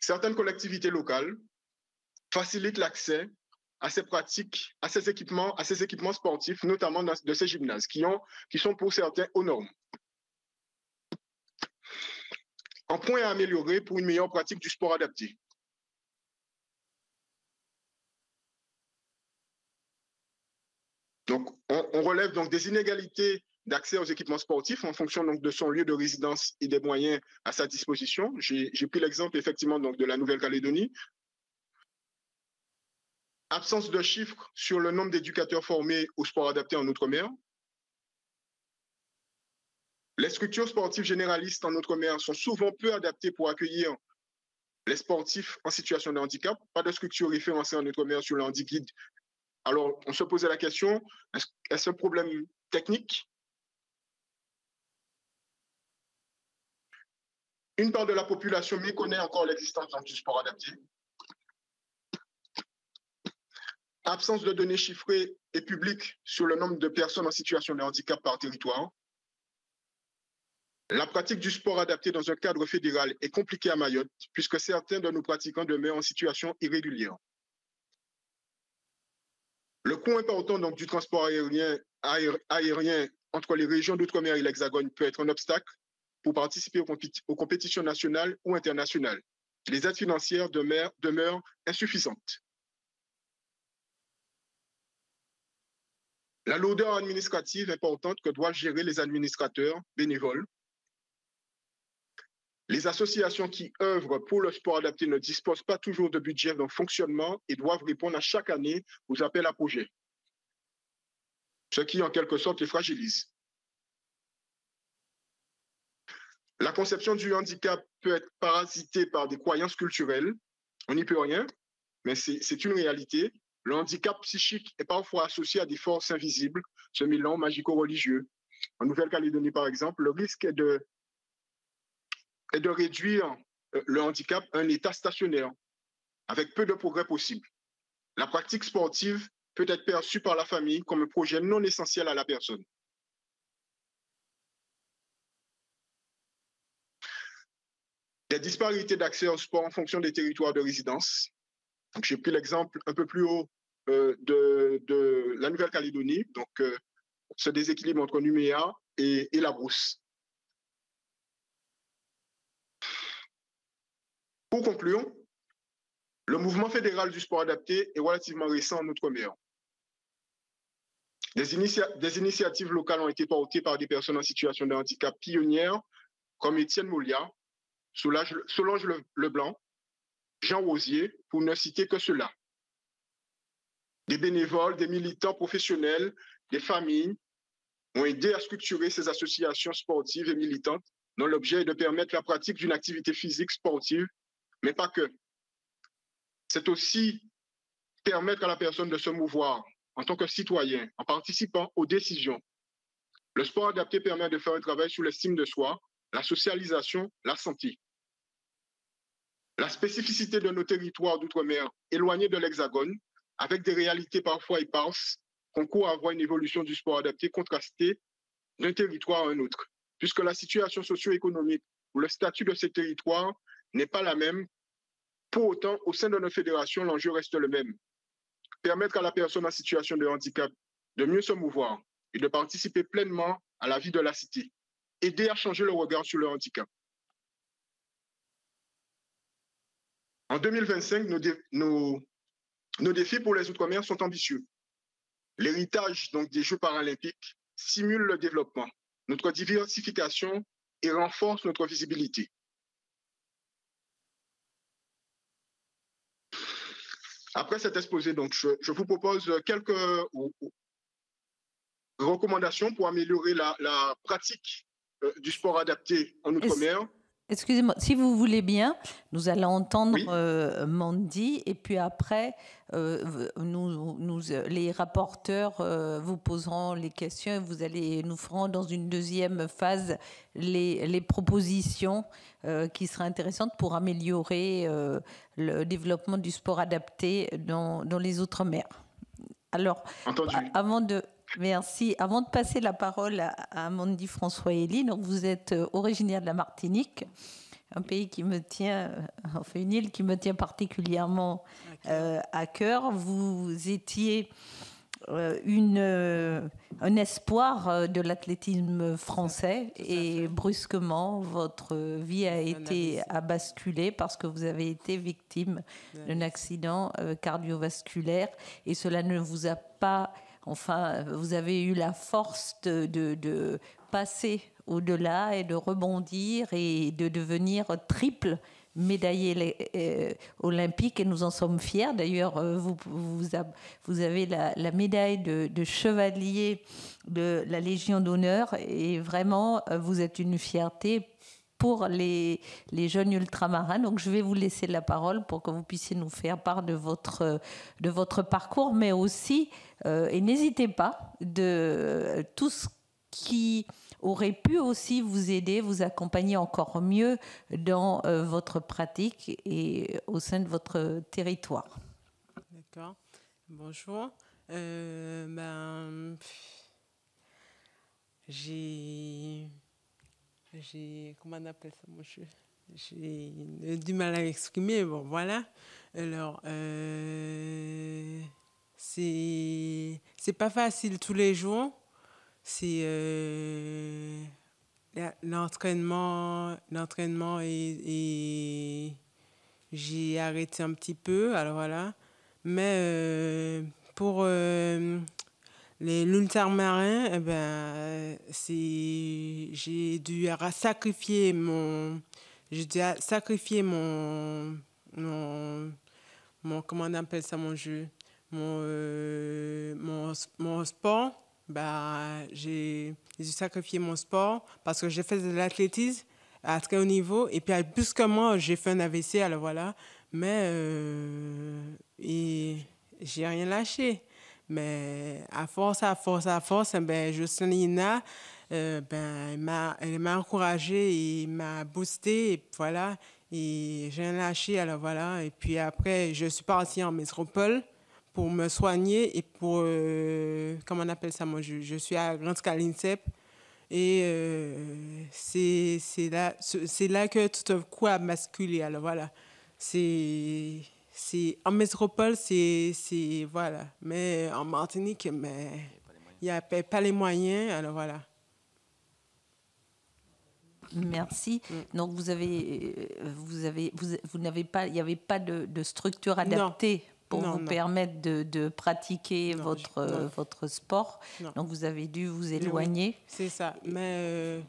Certaines collectivités locales facilitent l'accès à ces pratiques, à ces équipements sportifs, notamment de ces gymnases, qui sont pour certains aux normes. Un point à améliorer pour une meilleure pratique du sport adapté. Donc, on relève donc des inégalités d'accès aux équipements sportifs en fonction donc, de son lieu de résidence et des moyens à sa disposition. J'ai pris l'exemple effectivement donc, de la Nouvelle-Calédonie. Absence de chiffres sur le nombre d'éducateurs formés au sport adapté en Outre-mer. Les structures sportives généralistes en Outre-mer sont souvent peu adaptées pour accueillir les sportifs en situation de handicap. Pas de structure référencée en Outre-mer sur le handiguide. Alors, on se posait la question, est-ce un problème technique? Une part de la population méconnaît encore l'existence du sport adapté. Absence de données chiffrées et publiques sur le nombre de personnes en situation de handicap par territoire. La pratique du sport adapté dans un cadre fédéral est compliquée à Mayotte, puisque certains de nos pratiquants demeurent en situation irrégulière. Le coût important donc, du transport aérien entre les régions d'outre-mer et l'Hexagone peut être un obstacle pour participer aux compétitions nationales ou internationales. Les aides financières demeurent insuffisantes. La lourdeur administrative importante que doivent gérer les administrateurs bénévoles. Les associations qui œuvrent pour le sport adapté ne disposent pas toujours de budget de fonctionnement et doivent répondre à chaque année aux appels à projets, ce qui en quelque sorte les fragilise. La conception du handicap peut être parasitée par des croyances culturelles. On n'y peut rien, mais c'est une réalité. le handicap psychique est parfois associé à des forces invisibles, se mêlant magico-religieux. En Nouvelle-Calédonie, par exemple, le risque est de réduire le handicap à un état stationnaire, avec peu de progrès possibles. La pratique sportive peut être perçue par la famille comme un projet non essentiel à la personne. Des disparités d'accès au sport en fonction des territoires de résidence. J'ai pris l'exemple un peu plus haut de la Nouvelle-Calédonie, donc ce déséquilibre entre Nouméa et la Brousse. Pour conclure, le mouvement fédéral du sport adapté est relativement récent en Outre-mer. Des initiatives locales ont été portées par des personnes en situation de handicap pionnières, comme Étienne Molia, Solange Leblanc, Jean Rosier, pour ne citer que cela. Des bénévoles, des militants professionnels, des familles ont aidé à structurer ces associations sportives et militantes dont l'objet est de permettre la pratique d'une activité physique sportive, mais pas que. C'est aussi permettre à la personne de se mouvoir en tant que citoyen, en participant aux décisions. Le sport adapté permet de faire un travail sur l'estime de soi, la socialisation, la santé. La spécificité de nos territoires d'outre-mer éloignés de l'Hexagone, avec des réalités parfois éparses, concourt à avoir une évolution du sport adapté contrastée d'un territoire à un autre, puisque la situation socio-économique ou le statut de ces territoires n'est pas la même. Pour autant, au sein de notre fédération, l'enjeu reste le même. Permettre à la personne en situation de handicap de mieux se mouvoir et de participer pleinement à la vie de la cité. Aider à changer le regard sur le handicap. En 2025, nos défis pour les Outre-mer sont ambitieux. L'héritage des Jeux paralympiques stimule le développement, notre diversification et renforce notre visibilité. Après cet exposé, je vous propose quelques recommandations pour améliorer la pratique du sport adapté en Outre-mer. Excusez-moi, si vous voulez bien, nous allons entendre Mandy et puis après, les rapporteurs vous poseront les questions et nous ferons dans une deuxième phase les propositions qui seraient intéressantes pour améliorer le développement du sport adapté dans les Outre-mer. Alors, merci. Avant de passer la parole à Mandy François-Élie, donc vous êtes originaire de la Martinique, un pays qui me tient, enfin une île qui me tient particulièrement à cœur. Vous étiez un espoir de l'athlétisme français et brusquement votre vie a basculé parce que vous avez été victime d'un accident cardiovasculaire et cela ne vous a pas... Enfin, vous avez eu la force de passer au-delà et de rebondir et de devenir triple médaillé olympique et nous en sommes fiers. D'ailleurs, vous avez la médaille de chevalier de la Légion d'honneur et vraiment, vous êtes une fierté pour les jeunes ultramarins. Donc, je vais vous laisser la parole pour que vous puissiez nous faire part de votre parcours, mais aussi, et n'hésitez pas, de tout ce qui aurait pu aussi vous aider, vous accompagner encore mieux dans votre pratique et au sein de votre territoire. D'accord. Bonjour. Comment on appelle ça, mon chou? J'ai du mal à exprimer, bon, voilà. Alors, c'est pas facile tous les jours. C'est l'entraînement et j'ai arrêté un petit peu, alors voilà. Mais pour l'ultramarins, j'ai dû sacrifier mon comment on appelle ça, mon jeu, mon sport. J'ai sacrifié mon sport parce que j'ai fait de l'athlétisme à très haut niveau et puis brusquement j'ai fait un AVC, alors voilà. Mais j'ai rien lâché. Mais à force, ben, Jocelyna, elle m'a encouragée et m'a boosté, et voilà. Et j'ai rien lâché, alors voilà. Et puis après, je suis partie en métropole pour me soigner et pour, comment on appelle ça, moi, je suis à Grande Scalincep. Et c'est là que tout à coup a basculé. Alors voilà, c'est en métropole, voilà. Mais en Martinique, mais il n'y a pas les moyens. Alors voilà. Merci. Donc vous n'avez pas, il n'y avait pas de structure adaptée pour vous permettre de pratiquer votre sport. Non. Donc vous avez dû vous éloigner. Oui, c'est ça. Mais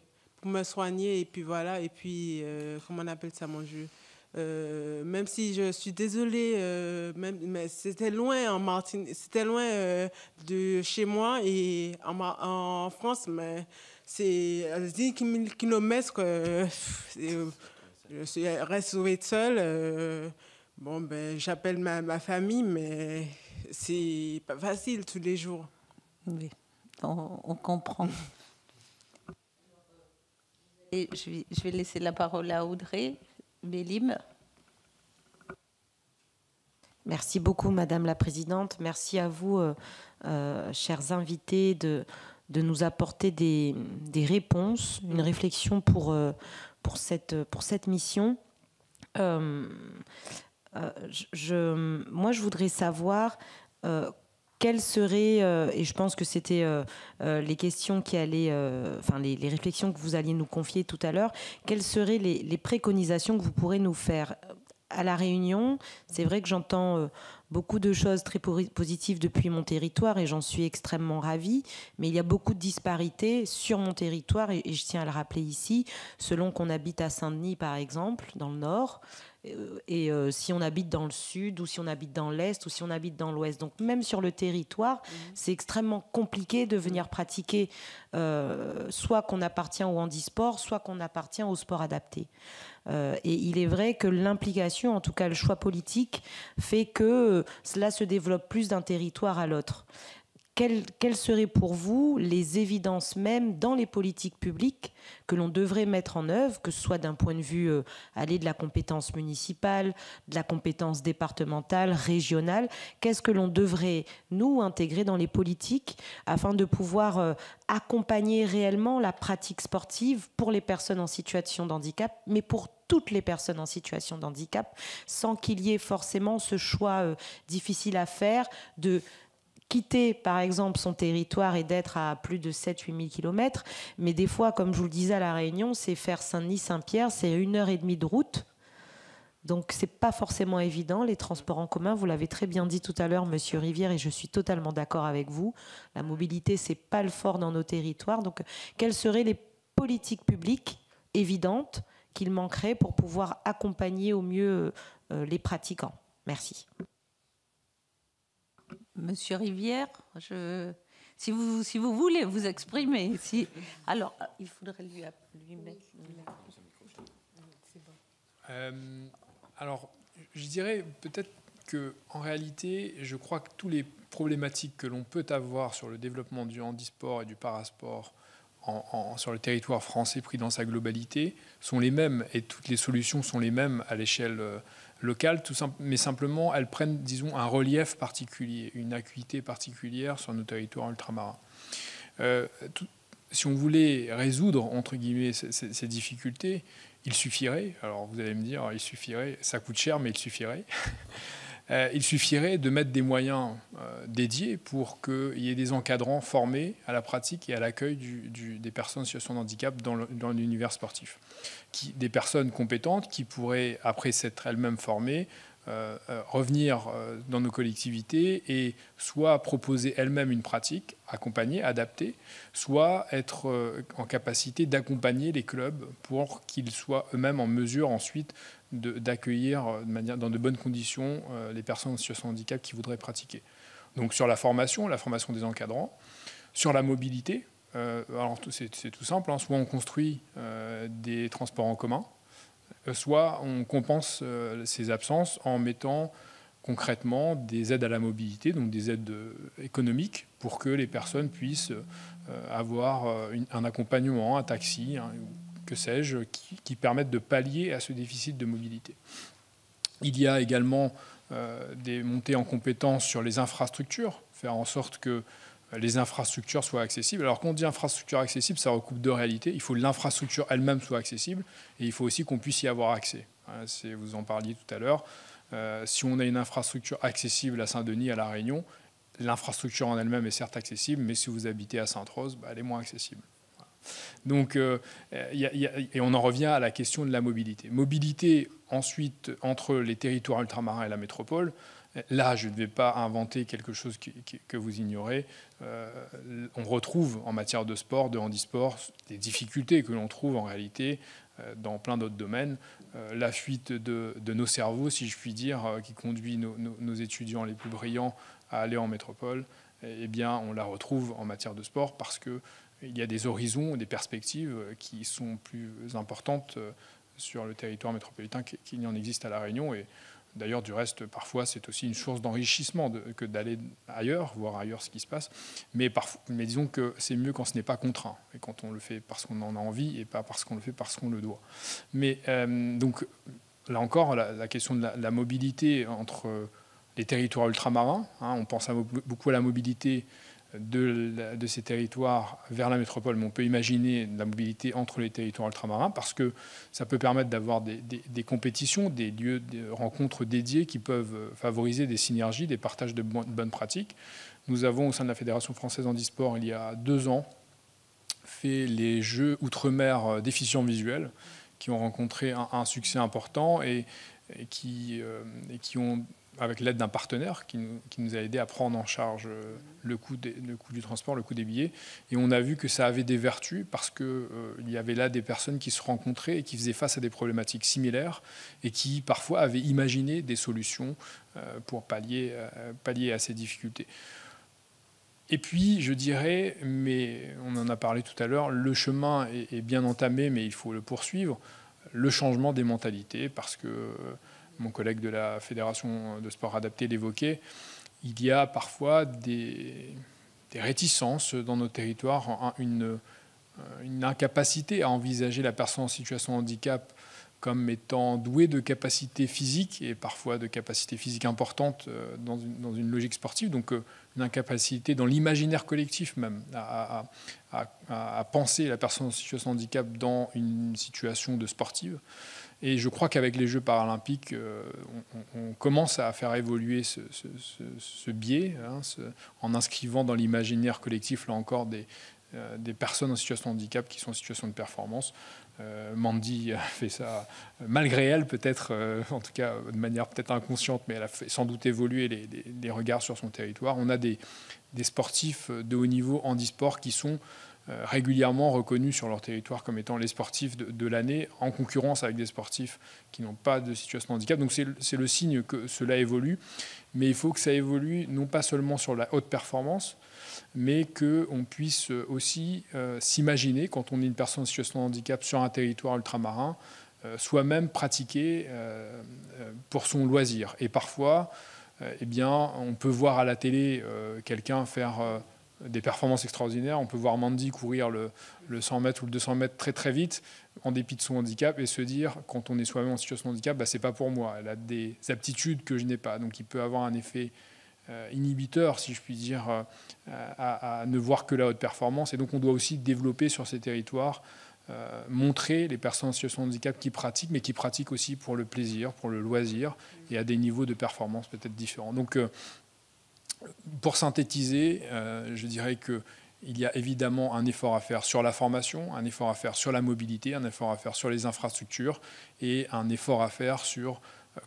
pour me soigner et puis voilà, et puis comment on appelle ça, mon Dieu, même si je suis désolée, mais c'était loin en Martinique, c'était loin de chez moi et en France, mais c'est 10 km que je reste seule. Bon, ben, j'appelle ma famille, mais c'est pas facile tous les jours. Oui, on comprend. Et je vais laisser la parole à Audrey Bélim. Merci beaucoup, Madame la Présidente. Merci à vous, chers invités, de nous apporter des réponses, une réflexion pour cette mission. Moi, je voudrais savoir quelles seraient, et je pense que c'était les questions qui allaient, enfin les réflexions que vous alliez nous confier tout à l'heure, quelles seraient les préconisations que vous pourrez nous faire à La Réunion. C'est vrai que j'entends beaucoup de choses très positives depuis mon territoire et j'en suis extrêmement ravie, mais il y a beaucoup de disparités sur mon territoire et je tiens à le rappeler ici, selon qu'on habite à Saint-Denis par exemple, dans le nord, et si on habite dans le sud ou si on habite dans l'est ou si on habite dans l'ouest. Donc même sur le territoire, c'est extrêmement compliqué de venir pratiquer soit qu'on appartient au handisport, soit qu'on appartient au sport adapté. Et il est vrai que l'implication, en tout cas le choix politique, fait que cela se développe plus d'un territoire à l'autre. Quelles seraient pour vous les évidences même dans les politiques publiques que l'on devrait mettre en œuvre, que ce soit d'un point de vue aller de la compétence municipale, de la compétence départementale, régionale? Qu'est-ce que l'on devrait, nous, intégrer dans les politiques afin de pouvoir accompagner réellement la pratique sportive pour les personnes en situation de handicap, mais pour toutes les personnes en situation de handicap, sans qu'il y ait forcément ce choix difficile à faire de quitter, par exemple, son territoire et d'être à plus de 7-8 000 km. Mais des fois, comme je vous le disais à La Réunion, c'est faire Saint-Denis-Saint-Pierre, c'est 1h30 de route. Donc, ce n'est pas forcément évident. Les transports en commun, vous l'avez très bien dit tout à l'heure, Monsieur Rivière, et je suis totalement d'accord avec vous. La mobilité, ce n'est pas le fort dans nos territoires. Donc, quelles seraient les politiques publiques évidentes qu'il manquerait pour pouvoir accompagner au mieux les pratiquants? Merci. Monsieur Rivière, si vous voulez vous exprimer, alors il faudrait lui mettre. Alors, je dirais peut-être qu'en réalité, je crois que toutes les problématiques que l'on peut avoir sur le développement du handisport et du parasport sur le territoire français pris dans sa globalité sont les mêmes et toutes les solutions sont les mêmes à l'échelle locale, mais simplement elles prennent, disons, un relief particulier, une acuité particulière sur nos territoires ultramarins. Si on voulait résoudre, entre guillemets, ces difficultés, il suffirait, alors vous allez me dire, il suffirait, ça coûte cher, mais il suffirait. Il suffirait de mettre des moyens dédiés pour qu'il y ait des encadrants formés à la pratique et à l'accueil des personnes en situation de handicap dans l'univers sportif. Des personnes compétentes qui pourraient, après s'être elles-mêmes formées, revenir dans nos collectivités et soit proposer elles-mêmes une pratique accompagnée, adaptée, soit être en capacité d'accompagner les clubs pour qu'ils soient eux-mêmes en mesure ensuite d'accueillir dans de bonnes conditions les personnes en situation de handicap qui voudraient pratiquer. Donc sur la formation des encadrants, sur la mobilité, alors c'est tout simple, hein, soit on construit des transports en commun, soit on compense ces absences en mettant concrètement des aides à la mobilité, donc des aides économiques, pour que les personnes puissent avoir un accompagnement, un taxi, que sais-je, qui permettent de pallier à ce déficit de mobilité. Il y a également des montées en compétences sur les infrastructures, faire en sorte que les infrastructures soient accessibles. Alors quand on dit infrastructure accessible, ça recoupe deux réalités. Il faut que l'infrastructure elle-même soit accessible et il faut aussi qu'on puisse y avoir accès. Vous en parliez tout à l'heure. Si on a une infrastructure accessible à Saint-Denis, à La Réunion, l'infrastructure en elle-même est certes accessible, mais si vous habitez à Sainte-Rose, elle est moins accessible. Donc, et on en revient à la question de la mobilité. Mobilité, ensuite, entre les territoires ultramarins et la métropole. Là, je ne vais pas inventer quelque chose que vous ignorez. On retrouve en matière de sport, de handisport, des difficultés que l'on trouve en réalité dans plein d'autres domaines. La fuite de nos cerveaux, si je puis dire, qui conduit nos étudiants les plus brillants à aller en métropole, eh bien, on la retrouve en matière de sport parce qu'il y a des horizons, des perspectives qui sont plus importantes sur le territoire métropolitain qu'il n'y en existe à La Réunion. Et d'ailleurs, du reste, parfois, c'est aussi une source d'enrichissement que d'aller ailleurs, voir ailleurs ce qui se passe. Mais disons que c'est mieux quand ce n'est pas contraint, et quand on le fait parce qu'on en a envie et pas parce qu'on le fait parce qu'on le doit. Mais donc, là encore, la question de la mobilité entre les territoires ultramarins, on pense beaucoup à la mobilité de ces territoires vers la métropole, mais on peut imaginer la mobilité entre les territoires ultramarins parce que ça peut permettre d'avoir des compétitions, des lieux de rencontres dédiés qui peuvent favoriser des synergies, des partages de bonnes pratiques. Nous avons, au sein de la Fédération française handisport, il y a 2 ans, fait les Jeux Outre-mer déficients visuels qui ont rencontré un succès important et qui ont, avec l'aide d'un partenaire qui nous a aidé à prendre en charge le coût du transport, le coût des billets. Et on a vu que ça avait des vertus parce qu'il y avait là des personnes qui se rencontraient et qui faisaient face à des problématiques similaires et qui parfois avaient imaginé des solutions pour pallier à ces difficultés. Et puis, je dirais, mais on en a parlé tout à l'heure, le chemin est bien entamé, mais il faut le poursuivre, le changement des mentalités, parce que mon collègue de la Fédération de sport adapté l'évoquait, il y a parfois des réticences dans nos territoires, une incapacité à envisager la personne en situation de handicap comme étant douée de capacités physiques et parfois de capacités physiques importantes dans une logique sportive, donc une incapacité dans l'imaginaire collectif même à penser la personne en situation de handicap dans une situation de sportive. Et je crois qu'avec les Jeux paralympiques, on commence à faire évoluer ce biais, en inscrivant dans l'imaginaire collectif, là encore, des personnes en situation de handicap qui sont en situation de performance. Mandy a fait ça malgré elle, peut-être, en tout cas de manière peut-être inconsciente, mais elle a fait sans doute évoluer les regards sur son territoire. On a des sportifs de haut niveau handisport qui sont régulièrement reconnus sur leur territoire comme étant les sportifs de l'année, en concurrence avec des sportifs qui n'ont pas de situation de handicap. Donc c'est le signe que cela évolue, mais il faut que ça évolue non pas seulement sur la haute performance, mais qu'on puisse aussi s'imaginer, quand on est une personne en situation de handicap sur un territoire ultramarin, soi-même pratiquer pour son loisir. Et parfois, eh bien, on peut voir à la télé quelqu'un faire des performances extraordinaires. On peut voir Mandy courir le 100 mètres ou le 200 mètres très très vite en dépit de son handicap et se dire, quand on est soi-même en situation de handicap, c'est pas pour moi. Elle a des aptitudes que je n'ai pas. Donc il peut avoir un effet inhibiteur, si je puis dire, à ne voir que la haute performance. Et donc on doit aussi développer sur ces territoires, montrer les personnes en situation de handicap qui pratiquent, mais qui pratiquent aussi pour le plaisir, pour le loisir, et à des niveaux de performance peut-être différents. Donc pour synthétiser, je dirais qu'il y a évidemment un effort à faire sur la formation, un effort à faire sur la mobilité, un effort à faire sur les infrastructures et un effort à faire sur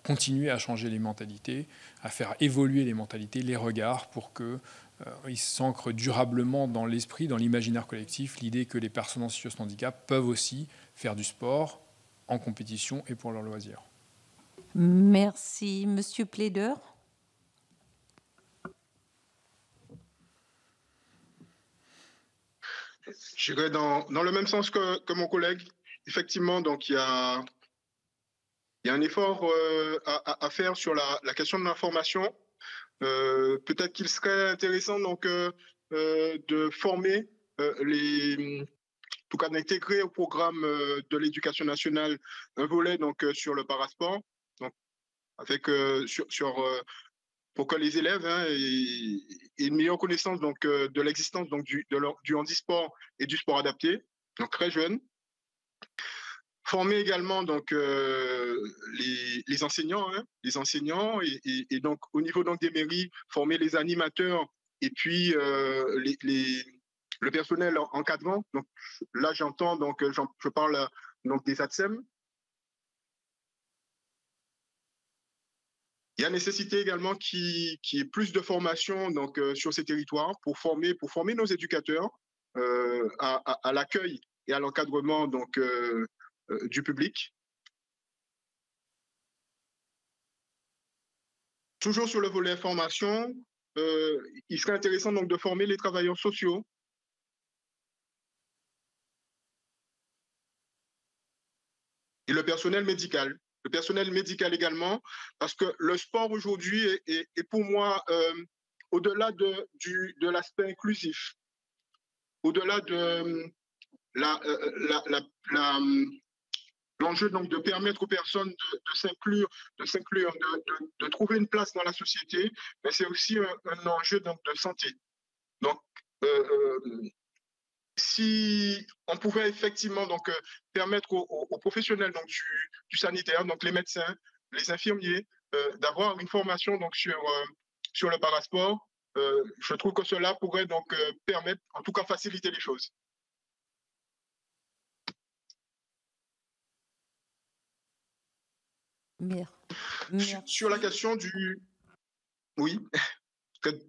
continuer à changer les mentalités, à faire évoluer les mentalités, les regards pour qu'ils s'ancrent durablement dans l'esprit, dans l'imaginaire collectif, l'idée que les personnes en situation de handicap peuvent aussi faire du sport en compétition et pour leur loisir. Merci. Monsieur Plaideur. J'irai dans le même sens que mon collègue. Effectivement, donc il y a Il y a un effort à faire sur la question de l'information. Peut-être qu'il serait intéressant donc de former en tout cas d'intégrer au programme de l'éducation nationale un volet donc sur le parasport, donc avec pour que les élèves aient une meilleure connaissance donc de l'existence donc du handisport et du sport adapté, donc très jeunes. Former également donc les enseignants, et donc au niveau donc des mairies, former les animateurs et puis le personnel encadrant. Donc là j'entends donc je parle donc des ATSEM. Il y a nécessité également qu'il y ait plus de formation donc sur ces territoires pour former nos éducateurs à l'accueil et à l'encadrement donc du public. Toujours sur le volet formation, il serait intéressant donc de former les travailleurs sociaux. Et le personnel médical. Le personnel médical également, parce que le sport aujourd'hui est pour moi, au-delà de l'aspect inclusif, au-delà de l'enjeu donc de permettre aux personnes de s'inclure, de trouver une place dans la société, mais c'est aussi un enjeu donc de santé. Donc, si on pouvait effectivement donc permettre aux professionnels donc du sanitaire, donc les médecins, les infirmiers, d'avoir une formation donc sur le parasport, je trouve que cela pourrait donc permettre, en tout cas faciliter les choses. Merci. Sur la question du... Oui.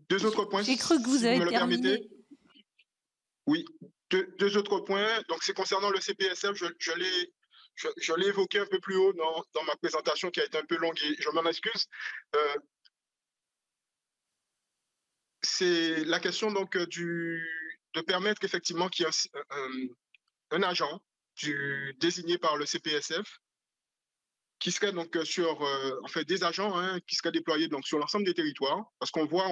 Deux autres points. J'ai cru que vous avez terminé. Oui. Deux autres points. Donc, c'est concernant le CPSF. Je l'ai évoqué un peu plus haut dans ma présentation qui a été un peu longue et je m'en excuse. C'est la question donc de permettre effectivement qu'il y ait un agent désigné par le CPSF qui serait donc en fait des agents qui seraient déployés donc sur l'ensemble des territoires, parce qu'on voit,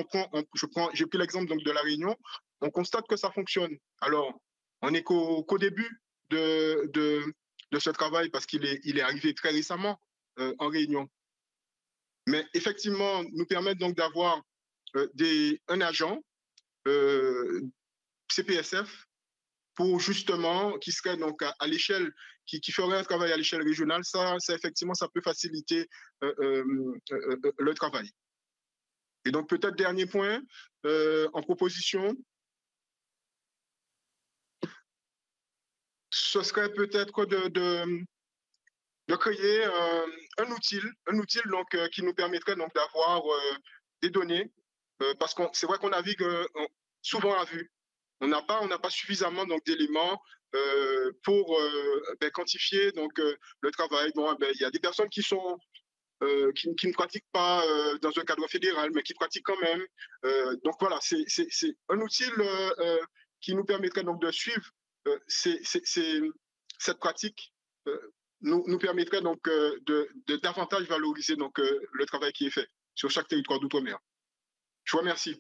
j'ai pris l'exemple donc de la Réunion, on constate que ça fonctionne. Alors, on n'est qu'au début de ce travail parce qu'il est arrivé très récemment en Réunion. Mais effectivement, nous permettre donc d'avoir un agent CPSF pour justement qui serait donc à l'échelle, qui ferait un travail à l'échelle régionale, ça effectivement, ça peut faciliter le travail. Et donc peut-être dernier point en proposition, ce serait peut-être de créer un outil donc qui nous permettrait donc d'avoir des données, parce que c'est vrai qu'on navigue souvent à vue. On n'a pas suffisamment donc d'éléments pour quantifier donc le travail. Bon, il y a des personnes qui ne pratiquent pas dans un cadre fédéral, mais qui pratiquent quand même. Donc voilà, c'est un outil qui nous permettrait donc de suivre cette pratique. Nous permettrait donc de davantage valoriser donc le travail qui est fait sur chaque territoire d'outre-mer. Je vous remercie.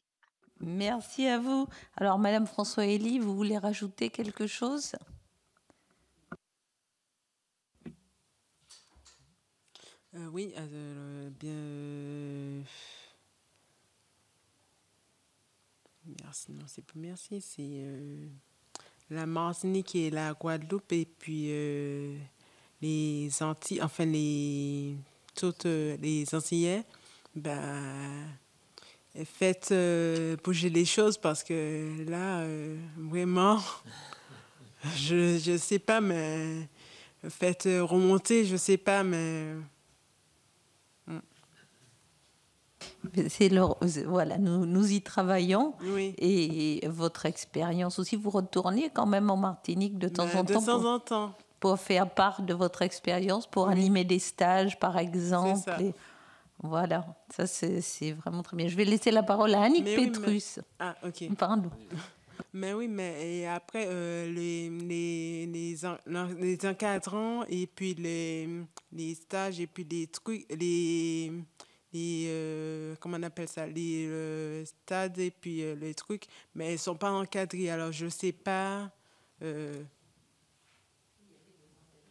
Merci à vous. Alors, Madame François-Élie, vous voulez rajouter quelque chose ? Oui, bien. Merci, non, c'est pas merci, c'est la Martinique et la Guadeloupe et puis les Antilles, enfin toutes les Antillais, faites bouger les choses parce que là, vraiment, je sais pas, mais faites remonter, je sais pas, mais... Voilà, nous y travaillons. Oui. Et votre expérience aussi, vous retournez quand même en Martinique de temps en temps. De temps en temps. Pour faire part de votre expérience, pour animer des stages, par exemple. C'est ça. Et voilà, ça c'est vraiment très bien. Je vais laisser la parole à Annick Petrus. Ah, ok. Pardon. Mais oui, mais et après, les encadrants et puis les stages et puis les trucs, comment on appelle ça, les stades et puis les trucs, mais ils sont pas encadrés. Alors, je sais pas. euh,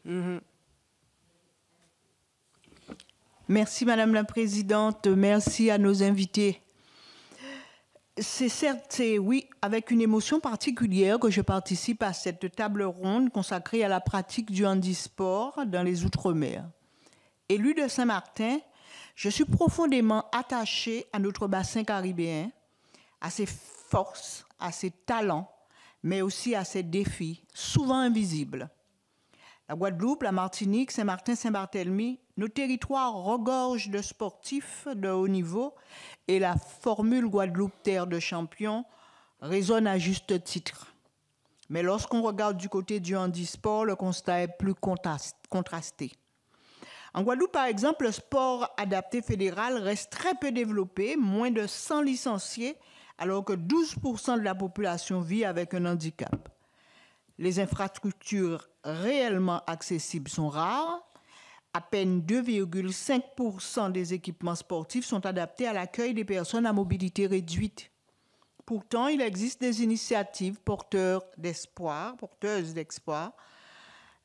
mhm. Merci Madame la Présidente, merci à nos invités. C'est certes, c'est oui, avec une émotion particulière que je participe à cette table ronde consacrée à la pratique du handisport dans les Outre-mer. Élue de Saint-Martin, je suis profondément attachée à notre bassin caribéen, à ses forces, à ses talents, mais aussi à ses défis, souvent invisibles. La Guadeloupe, la Martinique, Saint-Martin, Saint-Barthélemy, nos territoires regorgent de sportifs de haut niveau et la formule Guadeloupe terre de champions résonne à juste titre. Mais lorsqu'on regarde du côté du handisport, le constat est plus contrasté. En Guadeloupe, par exemple, le sport adapté fédéral reste très peu développé, moins de 100 licenciés, alors que 12% de la population vit avec un handicap. Les infrastructures réellement accessibles sont rares. À peine 2,5% des équipements sportifs sont adaptés à l'accueil des personnes à mobilité réduite. Pourtant, il existe des initiatives porteuses d'espoir.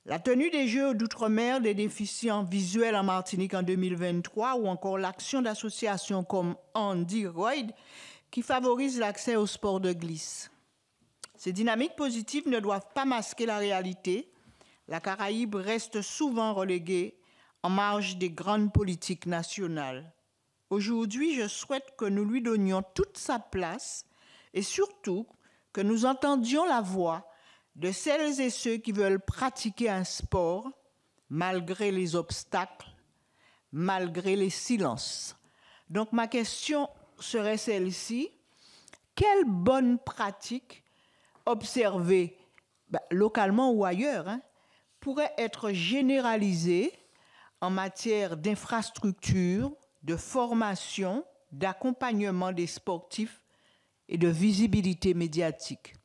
La tenue des Jeux d'outre-mer des déficients visuels en Martinique en 2023 ou encore l'action d'associations comme Andy Royd qui favorisent l'accès au sport de glisse. Ces dynamiques positives ne doivent pas masquer la réalité. La Caraïbe reste souvent reléguée en marge des grandes politiques nationales. Aujourd'hui, je souhaite que nous lui donnions toute sa place et surtout que nous entendions la voix de celles et ceux qui veulent pratiquer un sport malgré les obstacles, malgré les silences. Donc ma question serait celle-ci. Quelle bonne pratique observée localement ou ailleurs pourrait être généralisée en matière d'infrastructure, de formation, d'accompagnement des sportifs et de visibilité médiatique?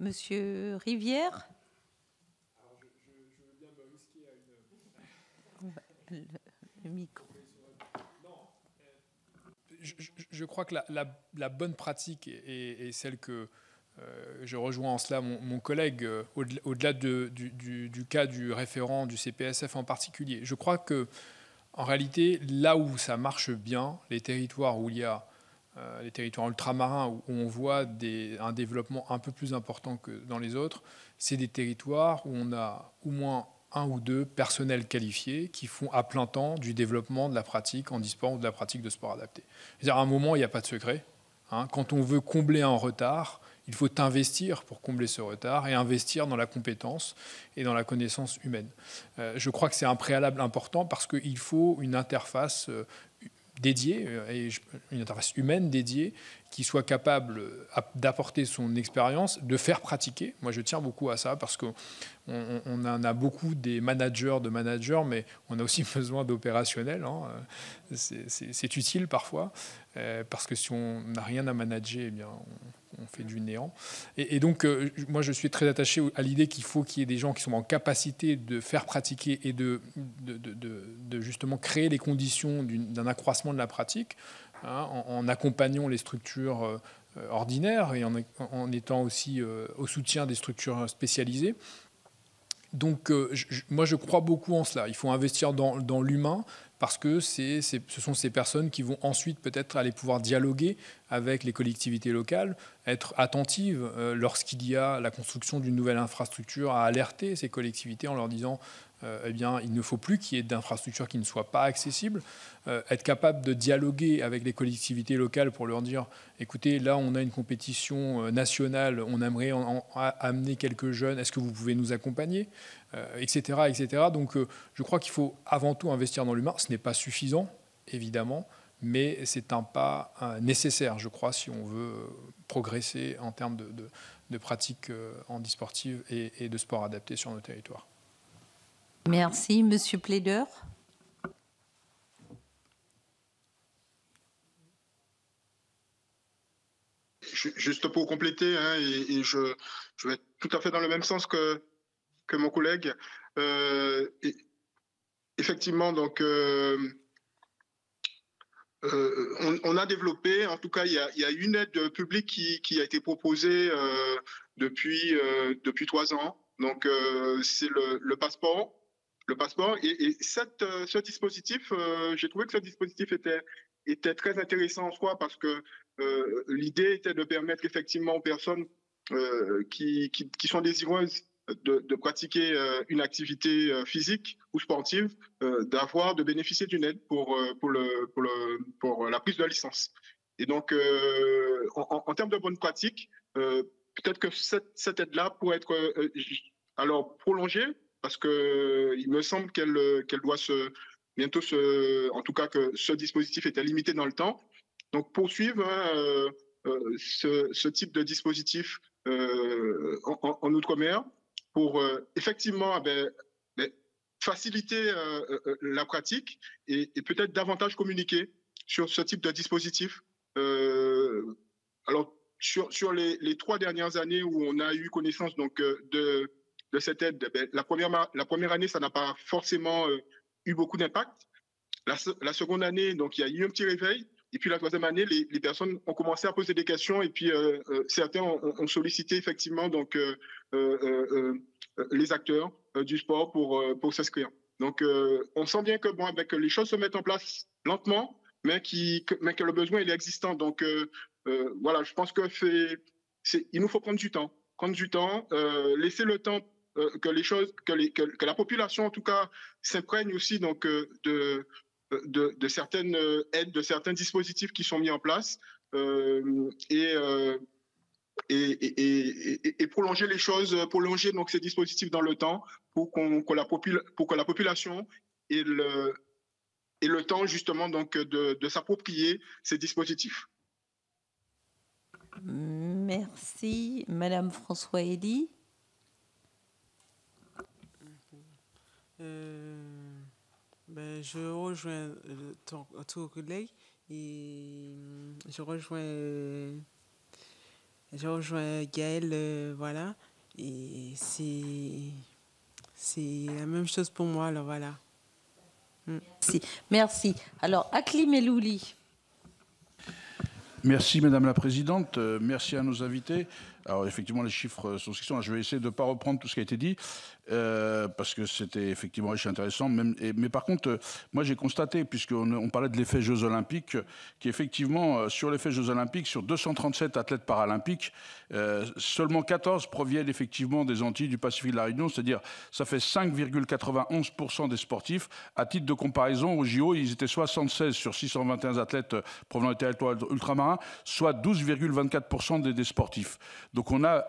Monsieur Rivière. Alors, je veux bien me risquer à le micro. Non, je crois que la bonne pratique est celle que je rejoins en cela mon collègue, au-delà du cas du référent du CPSF en particulier. Je crois que en réalité, là où ça marche bien, les territoires où il y a les territoires ultramarins où on voit un développement un peu plus important que dans les autres, c'est des territoires où on a au moins un ou deux personnels qualifiés qui font à plein temps du développement de la pratique handisport ou de la pratique de sport adapté. C'est-à-dire, à un moment, il n'y a pas de secret. Quand on veut combler un retard, il faut investir pour combler ce retard et investir dans la compétence et dans la connaissance humaine. Je crois que c'est un préalable important parce qu'il faut une interface dédiée, une interface humaine dédiée, qui soit capable d'apporter son expérience, de faire pratiquer. Moi, je tiens beaucoup à ça parce qu'on en a beaucoup des managers de managers, mais on a aussi besoin d'opérationnels. C'est utile parfois, parce que si on n'a rien à manager, eh bien, on fait du néant. Et donc, moi, je suis très attaché à l'idée qu'il faut qu'il y ait des gens qui sont en capacité de faire pratiquer et de justement créer les conditions d'un accroissement de la pratique, en accompagnant les structures ordinaires et en étant aussi au soutien des structures spécialisées. Donc, moi, je crois beaucoup en cela. Il faut investir dans l'humain parce que ce sont ces personnes qui vont ensuite peut-être aller pouvoir dialoguer avec les collectivités locales, être attentives lorsqu'il y a la construction d'une nouvelle infrastructure, à alerter ces collectivités en leur disant eh bien, il ne faut plus qu'il y ait d'infrastructures qui ne soient pas accessibles, être capable de dialoguer avec les collectivités locales pour leur dire écoutez, là on a une compétition nationale, on aimerait amener quelques jeunes, est-ce que vous pouvez nous accompagner, etc., etc. Donc je crois qu'il faut avant tout investir dans l'humain. Ce n'est pas suffisant, évidemment, mais c'est un pas nécessaire, je crois, si on veut progresser en termes de pratiques handisportives et de sport adapté sur nos territoires. Merci. Monsieur Plaideur. Juste pour compléter, hein, et je vais tout à fait dans le même sens que mon collègue. Effectivement, donc, on a développé, en tout cas, il y a une aide publique qui a été proposée depuis 3 ans. Donc, c'est le passeport. Le passeport. Et ce dispositif, j'ai trouvé que ce dispositif était très intéressant en soi parce que l'idée était de permettre effectivement aux personnes qui sont désireuses de pratiquer une activité physique ou sportive, de bénéficier d'une aide pour la prise de la licence. Et donc, en termes de bonnes pratiques, peut-être que cette aide-là pourrait être alors prolongée, parce qu'il me semble qu'elle doit bientôt en tout cas que ce dispositif était limité dans le temps. Donc, poursuivre ce type de dispositif en Outre-mer pour effectivement faciliter la pratique et peut-être davantage communiquer sur ce type de dispositif. Alors, sur les 3 dernières années où on a eu connaissance donc, de cette aide, la première année, ça n'a pas forcément eu beaucoup d'impact. La seconde année, donc, il y a eu un petit réveil. Et puis la 3e année, les personnes ont commencé à poser des questions et puis certains ont sollicité effectivement donc, les acteurs du sport pour s'inscrire. Donc on sent bien que, que les choses se mettent en place lentement, mais que le besoin il est existant. Donc voilà, je pense que il nous faut prendre du temps. Laisser le temps que la population en tout cas s'imprègne aussi donc de certaines aides, de certains dispositifs qui sont mis en place et prolonger les choses, prolonger donc ces dispositifs dans le temps pour que la population ait le temps justement donc de s'approprier ces dispositifs. Merci. Madame François-Hélie. Je rejoins ton collègue et je rejoins Gaël, voilà. Et c'est la même chose pour moi, alors voilà. Merci. Alors, Aklim Elouli. Merci Madame la Présidente, merci à nos invités. Alors effectivement les chiffres sont ce qu'ils sont. Je vais essayer de ne pas reprendre tout ce qui a été dit parce que c'était effectivement riche et intéressant. Mais par contre, moi j'ai constaté, puisqu'on parlait de l'effet Jeux Olympiques, qu'effectivement sur l'effet Jeux Olympiques, sur 237 athlètes paralympiques, seulement 14 proviennent effectivement des Antilles, du Pacifique, de la Réunion, c'est-à-dire ça fait 5,91% des sportifs. À titre de comparaison, au JO, ils étaient 76 sur 621 athlètes provenant des territoires ultramarins, soit 12,24% des sportifs. Donc on a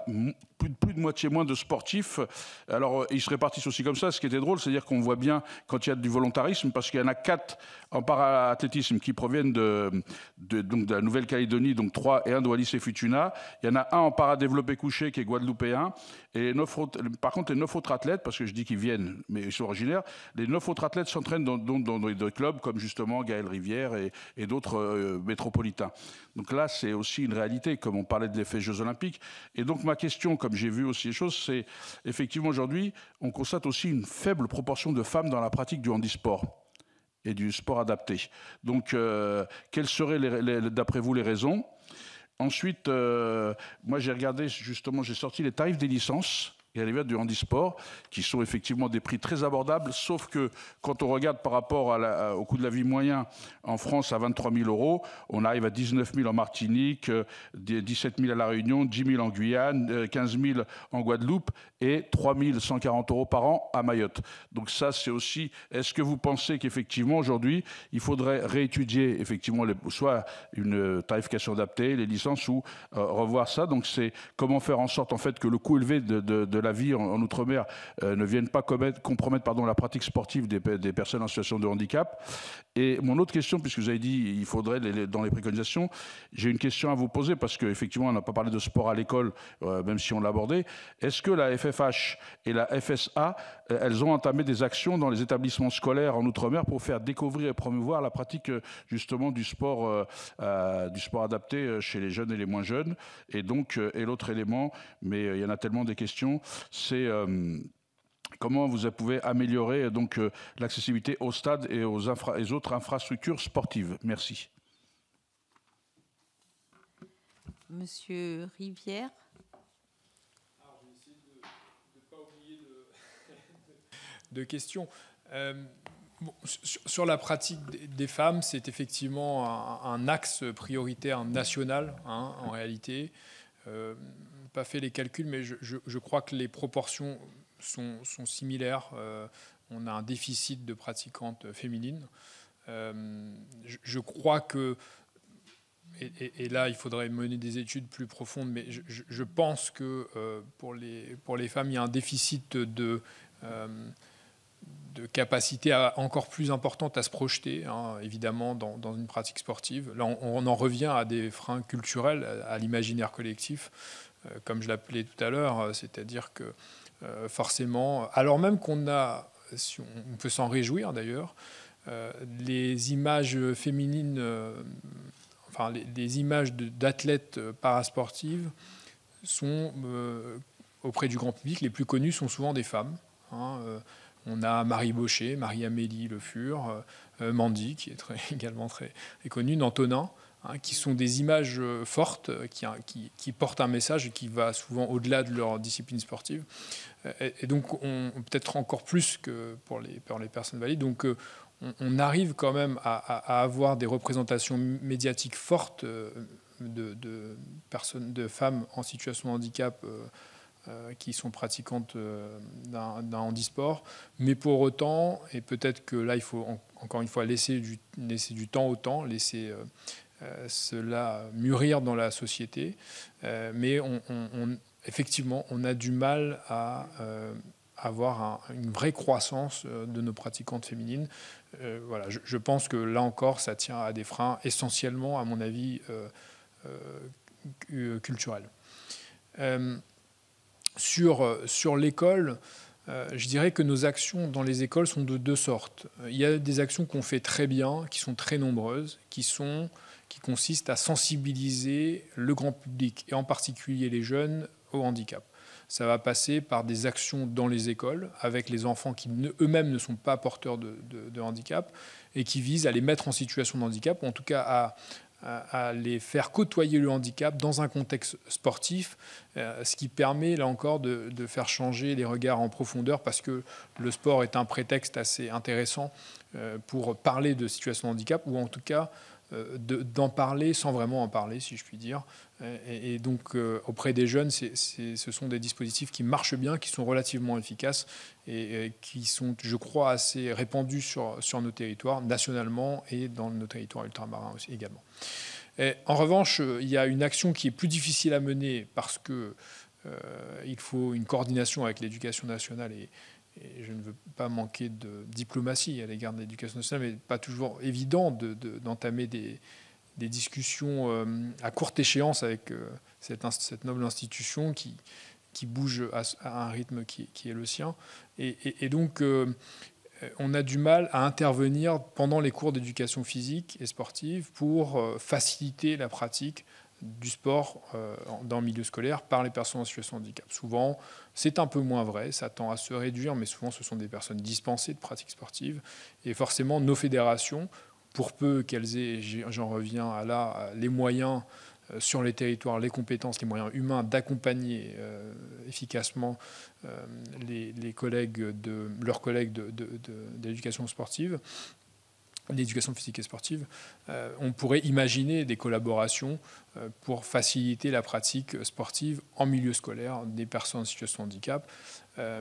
plus de moitié moins de sportifs. Alors ils se répartissent aussi comme ça. Ce qui était drôle, c'est-à-dire qu'on voit bien quand il y a du volontarisme, parce qu'il y en a 4 en para-athlétisme qui proviennent de la Nouvelle-Calédonie, donc 3 et 1 de Wallis et Futuna. Il y en a un en para-développé couché qui est guadeloupéen. Et par contre, les 9 autres athlètes, parce que je dis qu'ils viennent, mais ils sont originaires, les 9 autres athlètes s'entraînent dans des clubs comme justement Gaël Rivière et d'autres métropolitains. Donc là, c'est aussi une réalité, comme on parlait de l'effet Jeux Olympiques. Et donc ma question, comme j'ai vu aussi les choses, c'est effectivement aujourd'hui, on constate aussi une faible proportion de femmes dans la pratique du handisport et du sport adapté. Donc, quelles seraient, d'après vous, les raisons ? Ensuite, moi j'ai regardé, justement, j'ai sorti les tarifs des licences et à l'hiver du handisport, qui sont effectivement des prix très abordables, sauf que quand on regarde par rapport au coût de la vie moyen en France à 23 000 €, on arrive à 19 000 en Martinique, 17 000 à La Réunion, 10 000 en Guyane, 15 000 en Guadeloupe et 3 140 € par an à Mayotte. Donc ça, c'est aussi... Est-ce que vous pensez qu'effectivement, aujourd'hui, il faudrait réétudier effectivement soit une tarification adaptée, les licences, ou revoir ça? Donc c'est comment faire en sorte en fait que le coût élevé de la vie en Outre-mer ne viennent pas compromettre la pratique sportive des personnes en situation de handicap. Et mon autre question, puisque vous avez dit il faudrait, dans les préconisations, j'ai une question à vous poser, parce qu'effectivement, on n'a pas parlé de sport à l'école, même si on l'a abordé. Est-ce que la FFH et la FSA, elles ont entamé des actions dans les établissements scolaires en Outre-mer pour faire découvrir et promouvoir la pratique, justement, du sport adapté chez les jeunes et les moins jeunes? Et donc, et l'autre élément, mais il y en a tellement des questions, c'est... comment vous pouvez améliorer donc l'accessibilité aux stades et aux autres infrastructures sportives? Merci. Monsieur Rivière. Alors, je vais essayer de ne pas oublier de questions. Bon, sur la pratique des femmes, c'est effectivement un axe prioritaire national, hein, en réalité. Pas fait les calculs, mais je crois que les proportions sont similaires. On a un déficit de pratiquantes féminines. Je crois que, et là il faudrait mener des études plus profondes, mais je pense que pour les femmes, il y a un déficit de capacité encore plus importante à se projeter, hein, évidemment, dans une pratique sportive. Là, on en revient à des freins culturels, à l'imaginaire collectif, comme je l'appelais tout à l'heure, c'est-à-dire que forcément, alors même qu'on a, si on peut s'en réjouir d'ailleurs, les images féminines, enfin les images d'athlètes parasportives sont, auprès du grand public, les plus connues sont souvent des femmes, hein. On a Marie Baucher, Marie-Amélie Le Fur, Mandy, qui est également très connue, Antonin, hein, qui sont des images fortes, qui portent un message et qui va souvent au-delà de leur discipline sportive. Et donc, peut-être encore plus que pour les personnes valides. Donc, on arrive quand même à avoir des représentations médiatiques fortes de femmes en situation de handicap qui sont pratiquantes d'un handisport. Mais pour autant, et peut-être que là, il faut encore une fois laisser du temps au temps, laisser cela mûrir dans la société. Mais effectivement, on a du mal à avoir une vraie croissance de nos pratiquantes féminines. Voilà, je pense que là encore, ça tient à des freins essentiellement, à mon avis, culturels. Sur l'école, je dirais que nos actions dans les écoles sont de deux sortes. Il y a des actions qu'on fait très bien, qui sont très nombreuses, qui consistent à sensibiliser le grand public, et en particulier les jeunes, au handicap. Ça va passer par des actions dans les écoles, avec les enfants qui eux-mêmes ne sont pas porteurs de handicap, et qui visent à les mettre en situation de handicap, ou en tout cas à les faire côtoyer le handicap dans un contexte sportif, ce qui permet, là encore, de faire changer les regards en profondeur, parce que le sport est un prétexte assez intéressant pour parler de situation de handicap, ou en tout cas d'en parler sans vraiment en parler, si je puis dire. Et donc, auprès des jeunes, ce sont des dispositifs qui marchent bien, qui sont relativement efficaces et qui sont, je crois, assez répandus sur nos territoires, nationalement, et dans nos territoires ultramarins aussi, également. En revanche, il y a une action qui est plus difficile à mener parce qu'il faut une coordination avec l'éducation nationale, et je ne veux pas manquer de diplomatie à l'égard de l'éducation nationale, mais pas toujours évident d'entamer des discussions à courte échéance avec cette noble institution qui bouge à un rythme qui est le sien. Et donc, on a du mal à intervenir pendant les cours d'éducation physique et sportive pour faciliter la pratique du sport dans le milieu scolaire par les personnes en situation de handicap. Souvent, c'est un peu moins vrai, ça tend à se réduire, mais souvent ce sont des personnes dispensées de pratiques sportives. Et forcément, nos fédérations, pour peu qu'elles aient, j'en reviens à là, les moyens sur les territoires, les compétences, les moyens humains d'accompagner efficacement leurs collègues de l'éducation sportive, l'éducation physique et sportive, on pourrait imaginer des collaborations pour faciliter la pratique sportive en milieu scolaire des personnes en situation de handicap.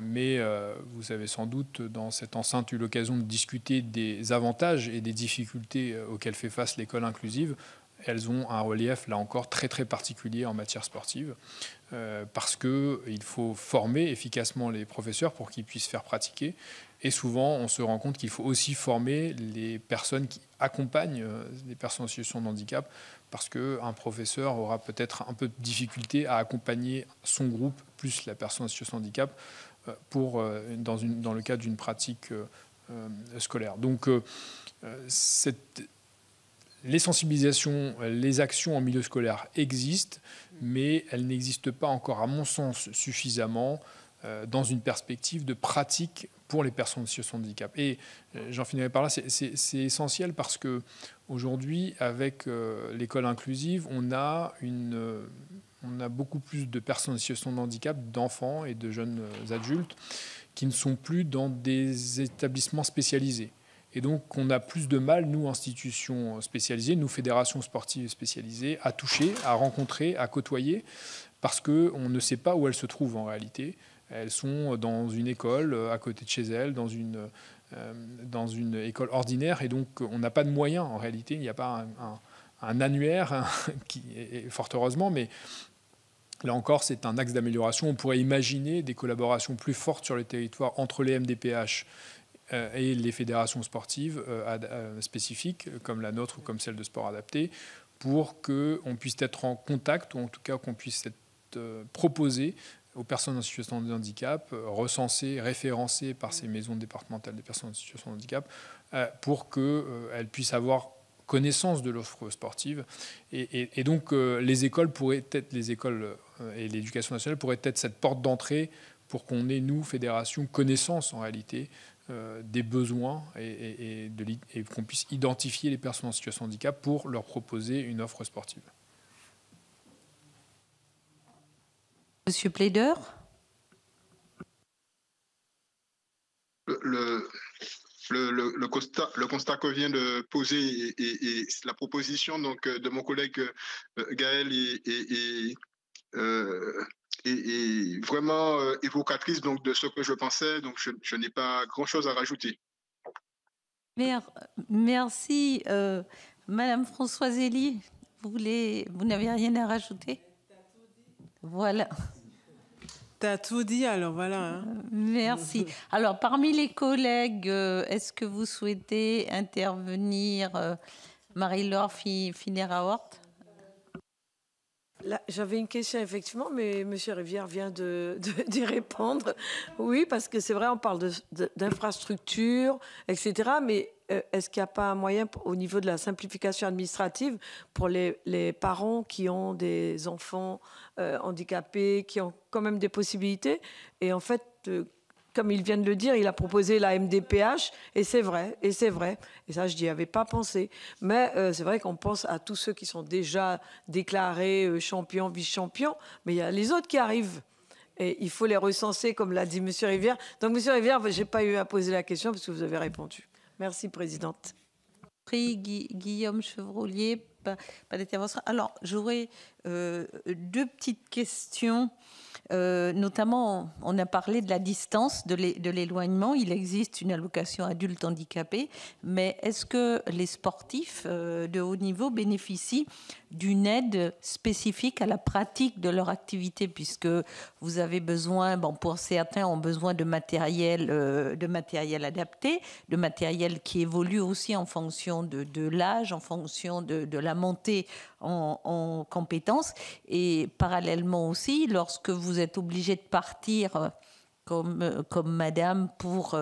Mais vous avez sans doute dans cette enceinte eu l'occasion de discuter des avantages et des difficultés auxquelles fait face l'école inclusive. elles ont un relief, là encore, très très particulier en matière sportive, parce qu'il faut former efficacement les professeurs pour qu'ils puissent faire pratiquer. Et souvent, on se rend compte qu'il faut aussi former les personnes qui accompagnent les personnes en situation de handicap, parce qu'un professeur aura peut-être un peu de difficulté à accompagner son groupe, plus la personne en situation de handicap, dans le cadre d'une pratique scolaire. Donc, les sensibilisations, les actions en milieu scolaire existent, mais elles n'existent pas encore, à mon sens, suffisamment dans une perspective de pratique pour les personnes en situation de handicap. Et j'en finirai par là, c'est essentiel parce qu'aujourd'hui, avec l'école inclusive, on a beaucoup plus de personnes en situation de handicap, d'enfants et de jeunes adultes, qui ne sont plus dans des établissements spécialisés. Et donc, on a plus de mal, nous, institutions spécialisées, nous, fédérations sportives spécialisées, à toucher, à rencontrer, à côtoyer, parce qu'on ne sait pas où elles se trouvent en réalité. Elles sont dans une école, à côté de chez elles, dans une école ordinaire, et donc on n'a pas de moyens en réalité. Il n'y a pas un annuaire, fort heureusement, mais là encore, c'est un axe d'amélioration. On pourrait imaginer des collaborations plus fortes sur les territoires entre les MDPH et les fédérations sportives spécifiques, comme la nôtre ou comme celle de sport adapté, pour qu'on puisse être en contact, ou en tout cas qu'on puisse être proposé aux personnes en situation de handicap, recensées, référencées par ces maisons départementales des personnes en situation de handicap, pour qu'elles puissent avoir connaissance de l'offre sportive. Et donc, les écoles et l'éducation nationale pourraient être cette porte d'entrée pour qu'on ait, nous, fédérations, connaissance en réalité des besoins et qu'on puisse identifier les personnes en situation de handicap pour leur proposer une offre sportive. Monsieur Plaider. Le constat que vient de poser et la proposition donc, de mon collègue Gaël est vraiment évocatrice donc, de ce que je pensais. Donc, je n'ai pas grand-chose à rajouter. Merci. Madame Françoise Elie, vous n'avez rien à rajouter? Voilà. Tu as tout dit, alors voilà. Hein. Merci. Alors, parmi les collègues, est-ce que vous souhaitez intervenir, Marie-Laure Finera-Hort? J'avais une question, effectivement, mais M. Rivière vient d'y répondre. Oui, parce que c'est vrai, on parle d'infrastructures, etc., mais est-ce qu'il n'y a pas un moyen au niveau de la simplification administrative pour les parents qui ont des enfants handicapés, qui ont quand même des possibilités? Et en fait, comme il vient de le dire, il a proposé la MDPH, et c'est vrai. Et ça, je n'y avais pas pensé. Mais c'est vrai qu'on pense à tous ceux qui sont déjà déclarés champions, vice-champions, mais il y a les autres qui arrivent. Et il faut les recenser, comme l'a dit M. Rivière. Donc, M. Rivière, je n'ai pas eu à poser la question parce que vous avez répondu. Merci, Présidente. Guillaume Chevrolier, pas d'intervention. Alors, j'aurais deux petites questions. Notamment, on a parlé de la distance, de l'éloignement. Il existe une allocation adulte handicapé, mais est-ce que les sportifs de haut niveau bénéficient d'une aide spécifique à la pratique de leur activité, puisque vous avez besoin, pour certains ont besoin de matériel adapté, de matériel qui évolue aussi en fonction de l'âge, en fonction de la montée en compétences, et parallèlement aussi, lorsque vous êtes obligé de partir comme madame pour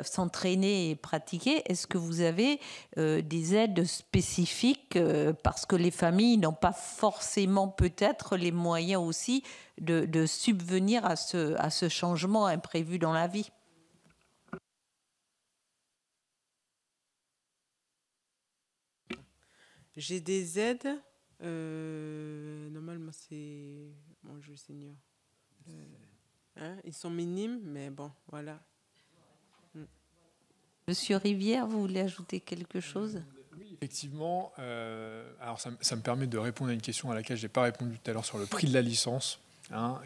s'entraîner et pratiquer, est-ce que vous avez des aides spécifiques parce que les familles n'ont pas forcément peut-être les moyens aussi de subvenir à ce changement imprévu dans la vie? J'ai des aides. Normalement, c'est... Mon Dieu Seigneur. Ils sont minimes, mais bon, voilà. Monsieur Rivière, vous voulez ajouter quelque chose? Oui, effectivement. Alors, ça me permet de répondre à une question à laquelle je n'ai pas répondu tout à l'heure sur le prix de la licence,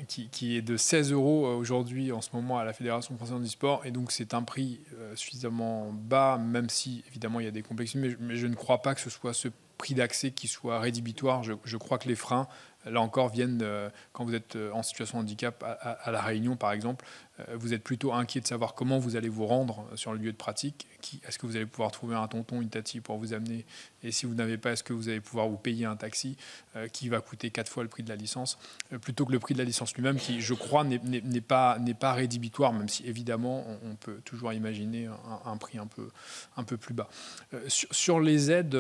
qui est de 16 € aujourd'hui en ce moment à la Fédération française du sport. Et donc, c'est un prix suffisamment bas, même si, évidemment, il y a des complexités. Mais je ne crois pas que ce soit ce prix d'accès qui soit rédhibitoire. Je crois que les freins, là encore, viennent quand vous êtes en situation de handicap à La Réunion, par exemple. Vous êtes plutôt inquiet de savoir comment vous allez vous rendre sur le lieu de pratique. Est-ce que vous allez pouvoir trouver un tonton, une tati pour vous amener? Et si vous n'avez pas, est-ce que vous allez pouvoir vous payer un taxi qui va coûter 4 fois le prix de la licence, plutôt que le prix de la licence lui-même, qui, je crois, n'est pas rédhibitoire, même si, évidemment, on peut toujours imaginer un prix un peu plus bas. Sur les aides,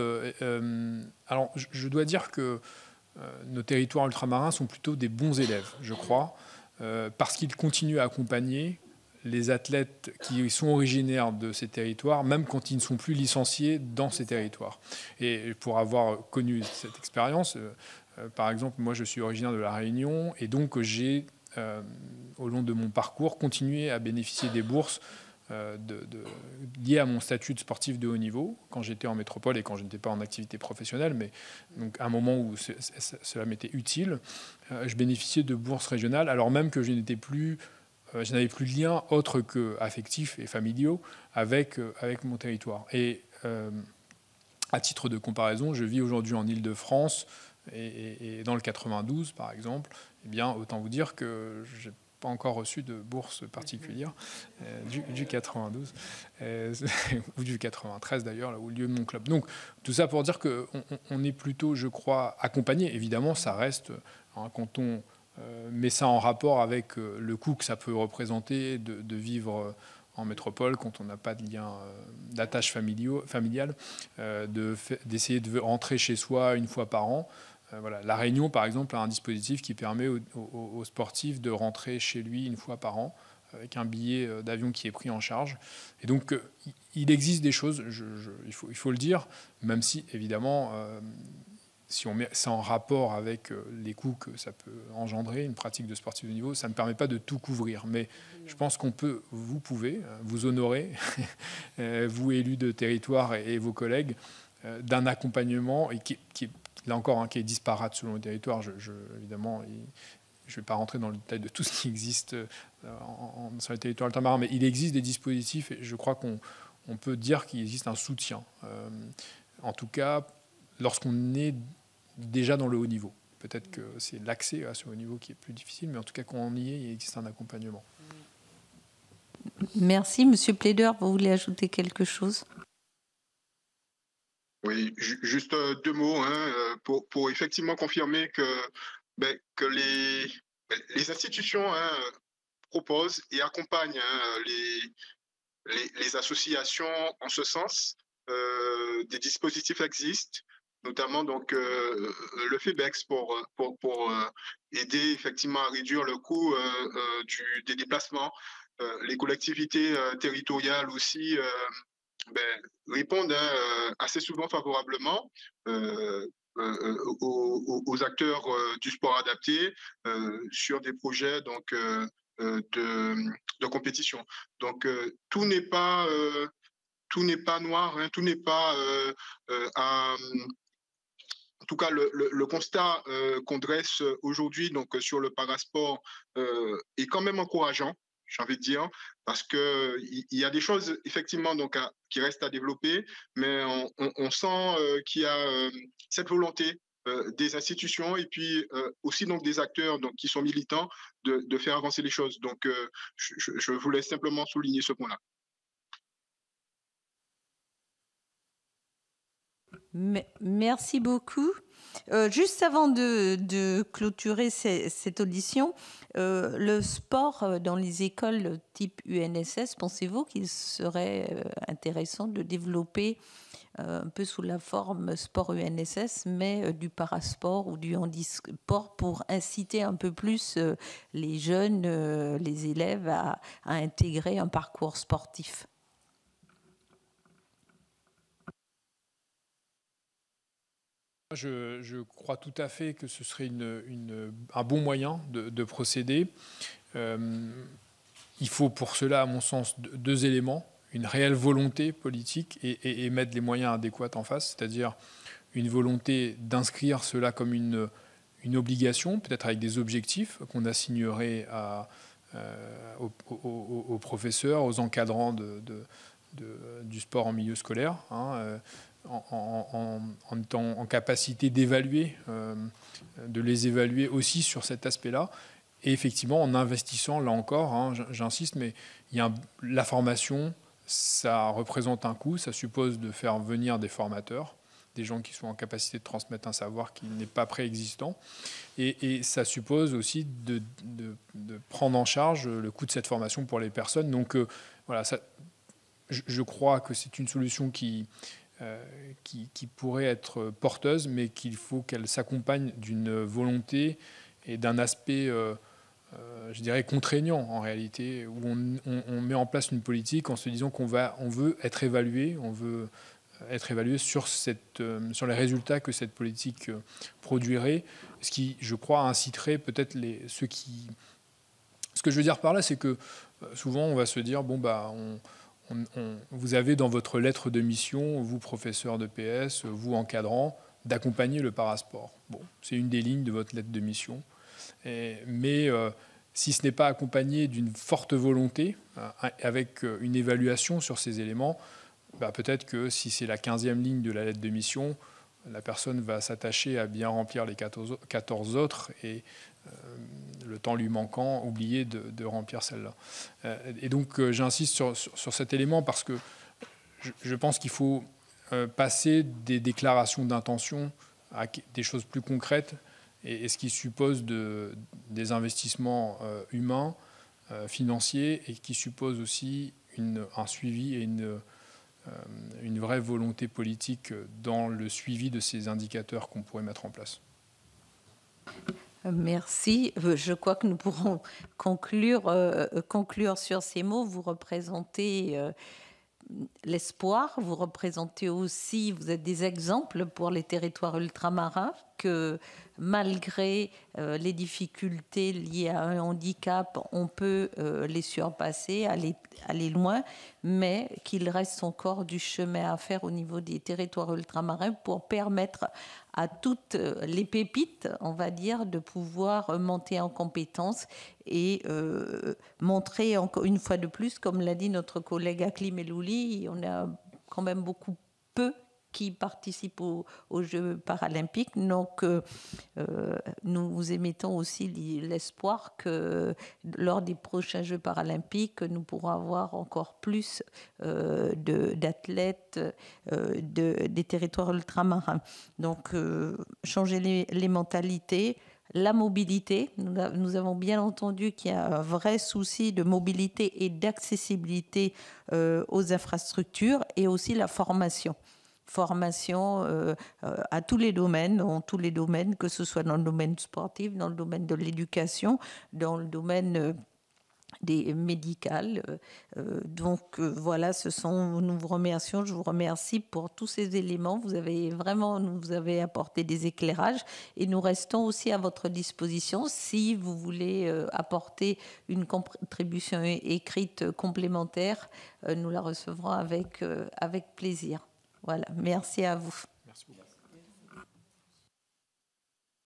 alors, je dois dire que nos territoires ultramarins sont plutôt des bons élèves, je crois, parce qu'ils continuent à accompagner les athlètes qui sont originaires de ces territoires, même quand ils ne sont plus licenciés dans ces territoires. Et pour avoir connu cette expérience, par exemple, moi je suis originaire de La Réunion, et donc j'ai, au long de mon parcours, continué à bénéficier des bourses liées à mon statut de sportif de haut niveau, quand j'étais en métropole et quand je n'étais pas en activité professionnelle, mais donc à un moment où cela m'était utile, je bénéficiais de bourses régionales, alors même que je n'avais plus de lien autre qu'affectifs et familiaux avec mon territoire. Et à titre de comparaison, je vis aujourd'hui en Île-de-France et dans le 92, par exemple. Eh bien, autant vous dire que je n'ai pas encore reçu de bourse particulière du 92, ou du 93 d'ailleurs, là où lieu de mon club. Donc, tout ça pour dire qu'on est plutôt, je crois, accompagné. Évidemment, ça reste, quand on met ça en rapport avec le coût que ça peut représenter de vivre en métropole quand on n'a pas de lien d'attache familiale, d'essayer de rentrer chez soi une fois par an. Voilà. La Réunion, par exemple, a un dispositif qui permet aux sportifs de rentrer chez lui une fois par an, avec un billet d'avion qui est pris en charge. Et donc, il existe des choses, il faut le dire, même si, évidemment, si on met ça en rapport avec les coûts que ça peut engendrer, une pratique de sportif de niveau, ça ne permet pas de tout couvrir. Mais je pense vous pouvez vous honorer, vous élus de territoire et vos collègues, d'un accompagnement et qui est, là encore, qui est disparate selon le territoire. Évidemment, je ne vais pas rentrer dans le détail de tout ce qui existe sur les territoires ultramarins, mais il existe des dispositifs et je crois qu'on peut dire qu'il existe un soutien. En tout cas, lorsqu'on est déjà dans le haut niveau. Peut-être que c'est l'accès à ce haut niveau qui est plus difficile, mais en tout cas, quand on y est, il existe un accompagnement. Merci. Monsieur Plaideur, vous voulez ajouter quelque chose? Oui, juste 2 mots pour effectivement confirmer que les institutions proposent et accompagnent les associations en ce sens. Des dispositifs existent, notamment donc le FEBEX pour aider effectivement à réduire le coût des déplacements. Les collectivités territoriales aussi répondent assez souvent favorablement aux acteurs du sport adapté sur des projets donc de compétition. Donc tout n'est pas noir, tout n'est pas en tout cas, le constat qu'on dresse aujourd'hui donc sur le parasport est quand même encourageant, j'ai envie de dire, parce que il y a des choses effectivement donc qui restent à développer, mais on sent qu'il y a cette volonté des institutions et puis aussi donc des acteurs donc qui sont militants de faire avancer les choses. Donc, je voulais simplement souligner ce point-là. Merci beaucoup. Juste avant de clôturer cette audition, le sport dans les écoles type UNSS, pensez-vous qu'il serait intéressant de développer un peu sous la forme sport UNSS, mais du parasport ou du handisport pour inciter un peu plus les jeunes, les élèves à intégrer un parcours sportif? Je crois tout à fait que ce serait un bon moyen de procéder. Il faut pour cela, à mon sens, 2 éléments. Une réelle volonté politique et mettre les moyens adéquats en face, c'est-à-dire une volonté d'inscrire cela comme une obligation, peut-être avec des objectifs qu'on assignerait aux professeurs, aux encadrants du sport en milieu scolaire, en étant en capacité d'évaluer, de les évaluer aussi sur cet aspect-là. Et effectivement, en investissant, là encore, hein, j'insiste, mais la formation, ça représente un coût, ça suppose de faire venir des formateurs, des gens qui sont en capacité de transmettre un savoir qui n'est pas préexistant. Et ça suppose aussi de prendre en charge le coût de cette formation pour les personnes. Donc voilà, je crois que c'est une solution qui pourrait être porteuse, mais qu'il faut qu'elle s'accompagne d'une volonté et d'un aspect, je dirais, contraignant en réalité, où on met en place une politique en se disant qu'on veut être évalué, sur les résultats que cette politique produirait, ce qui, je crois, inciterait peut-être ceux qui... Ce que je veux dire par là, c'est que souvent on va se dire, bon, vous avez dans votre lettre de mission, vous professeur de PS, vous encadrant, d'accompagner le parasport. Bon, c'est une des lignes de votre lettre de mission. Mais si ce n'est pas accompagné d'une forte volonté, avec une évaluation sur ces éléments, peut-être que si c'est la 15e ligne de la lettre de mission, la personne va s'attacher à bien remplir les 14 autres et le temps lui manquant, oublier de remplir celle-là. Et donc j'insiste sur cet élément parce que je pense qu'il faut passer des déclarations d'intention à des choses plus concrètes, et ce qui suppose des investissements humains, financiers, et qui suppose aussi un suivi et une vraie volonté politique dans le suivi de ces indicateurs qu'on pourrait mettre en place. Merci. Je crois que nous pourrons conclure sur ces mots. Vous représentez l'espoir, vous représentez aussi, vous êtes des exemples pour les territoires ultramarins que malgré les difficultés liées à un handicap, on peut les surpasser, aller loin, mais qu'il reste encore du chemin à faire au niveau des territoires ultramarins pour permettre à toutes les pépites, on va dire, de pouvoir monter en compétences et montrer encore une fois de plus, comme l'a dit notre collègue Akli Melouli, on a quand même beaucoup peu qui participent aux Jeux paralympiques. Donc, nous émettons aussi l'espoir que lors des prochains Jeux paralympiques, nous pourrons avoir encore plus d'athlètes des territoires ultramarins. Donc, changer les mentalités. La mobilité, nous avons bien entendu qu'il y a un vrai souci de mobilité et d'accessibilité aux infrastructures, et aussi la formation à tous les domaines, que ce soit dans le domaine sportif, dans le domaine de l'éducation, dans le domaine des médicales. Donc voilà, nous vous remercions, je vous remercie pour tous ces éléments. Vous avez apporté des éclairages, et nous restons aussi à votre disposition si vous voulez apporter une contribution écrite complémentaire. Nous la recevrons avec plaisir. Voilà, merci à vous. Merci beaucoup.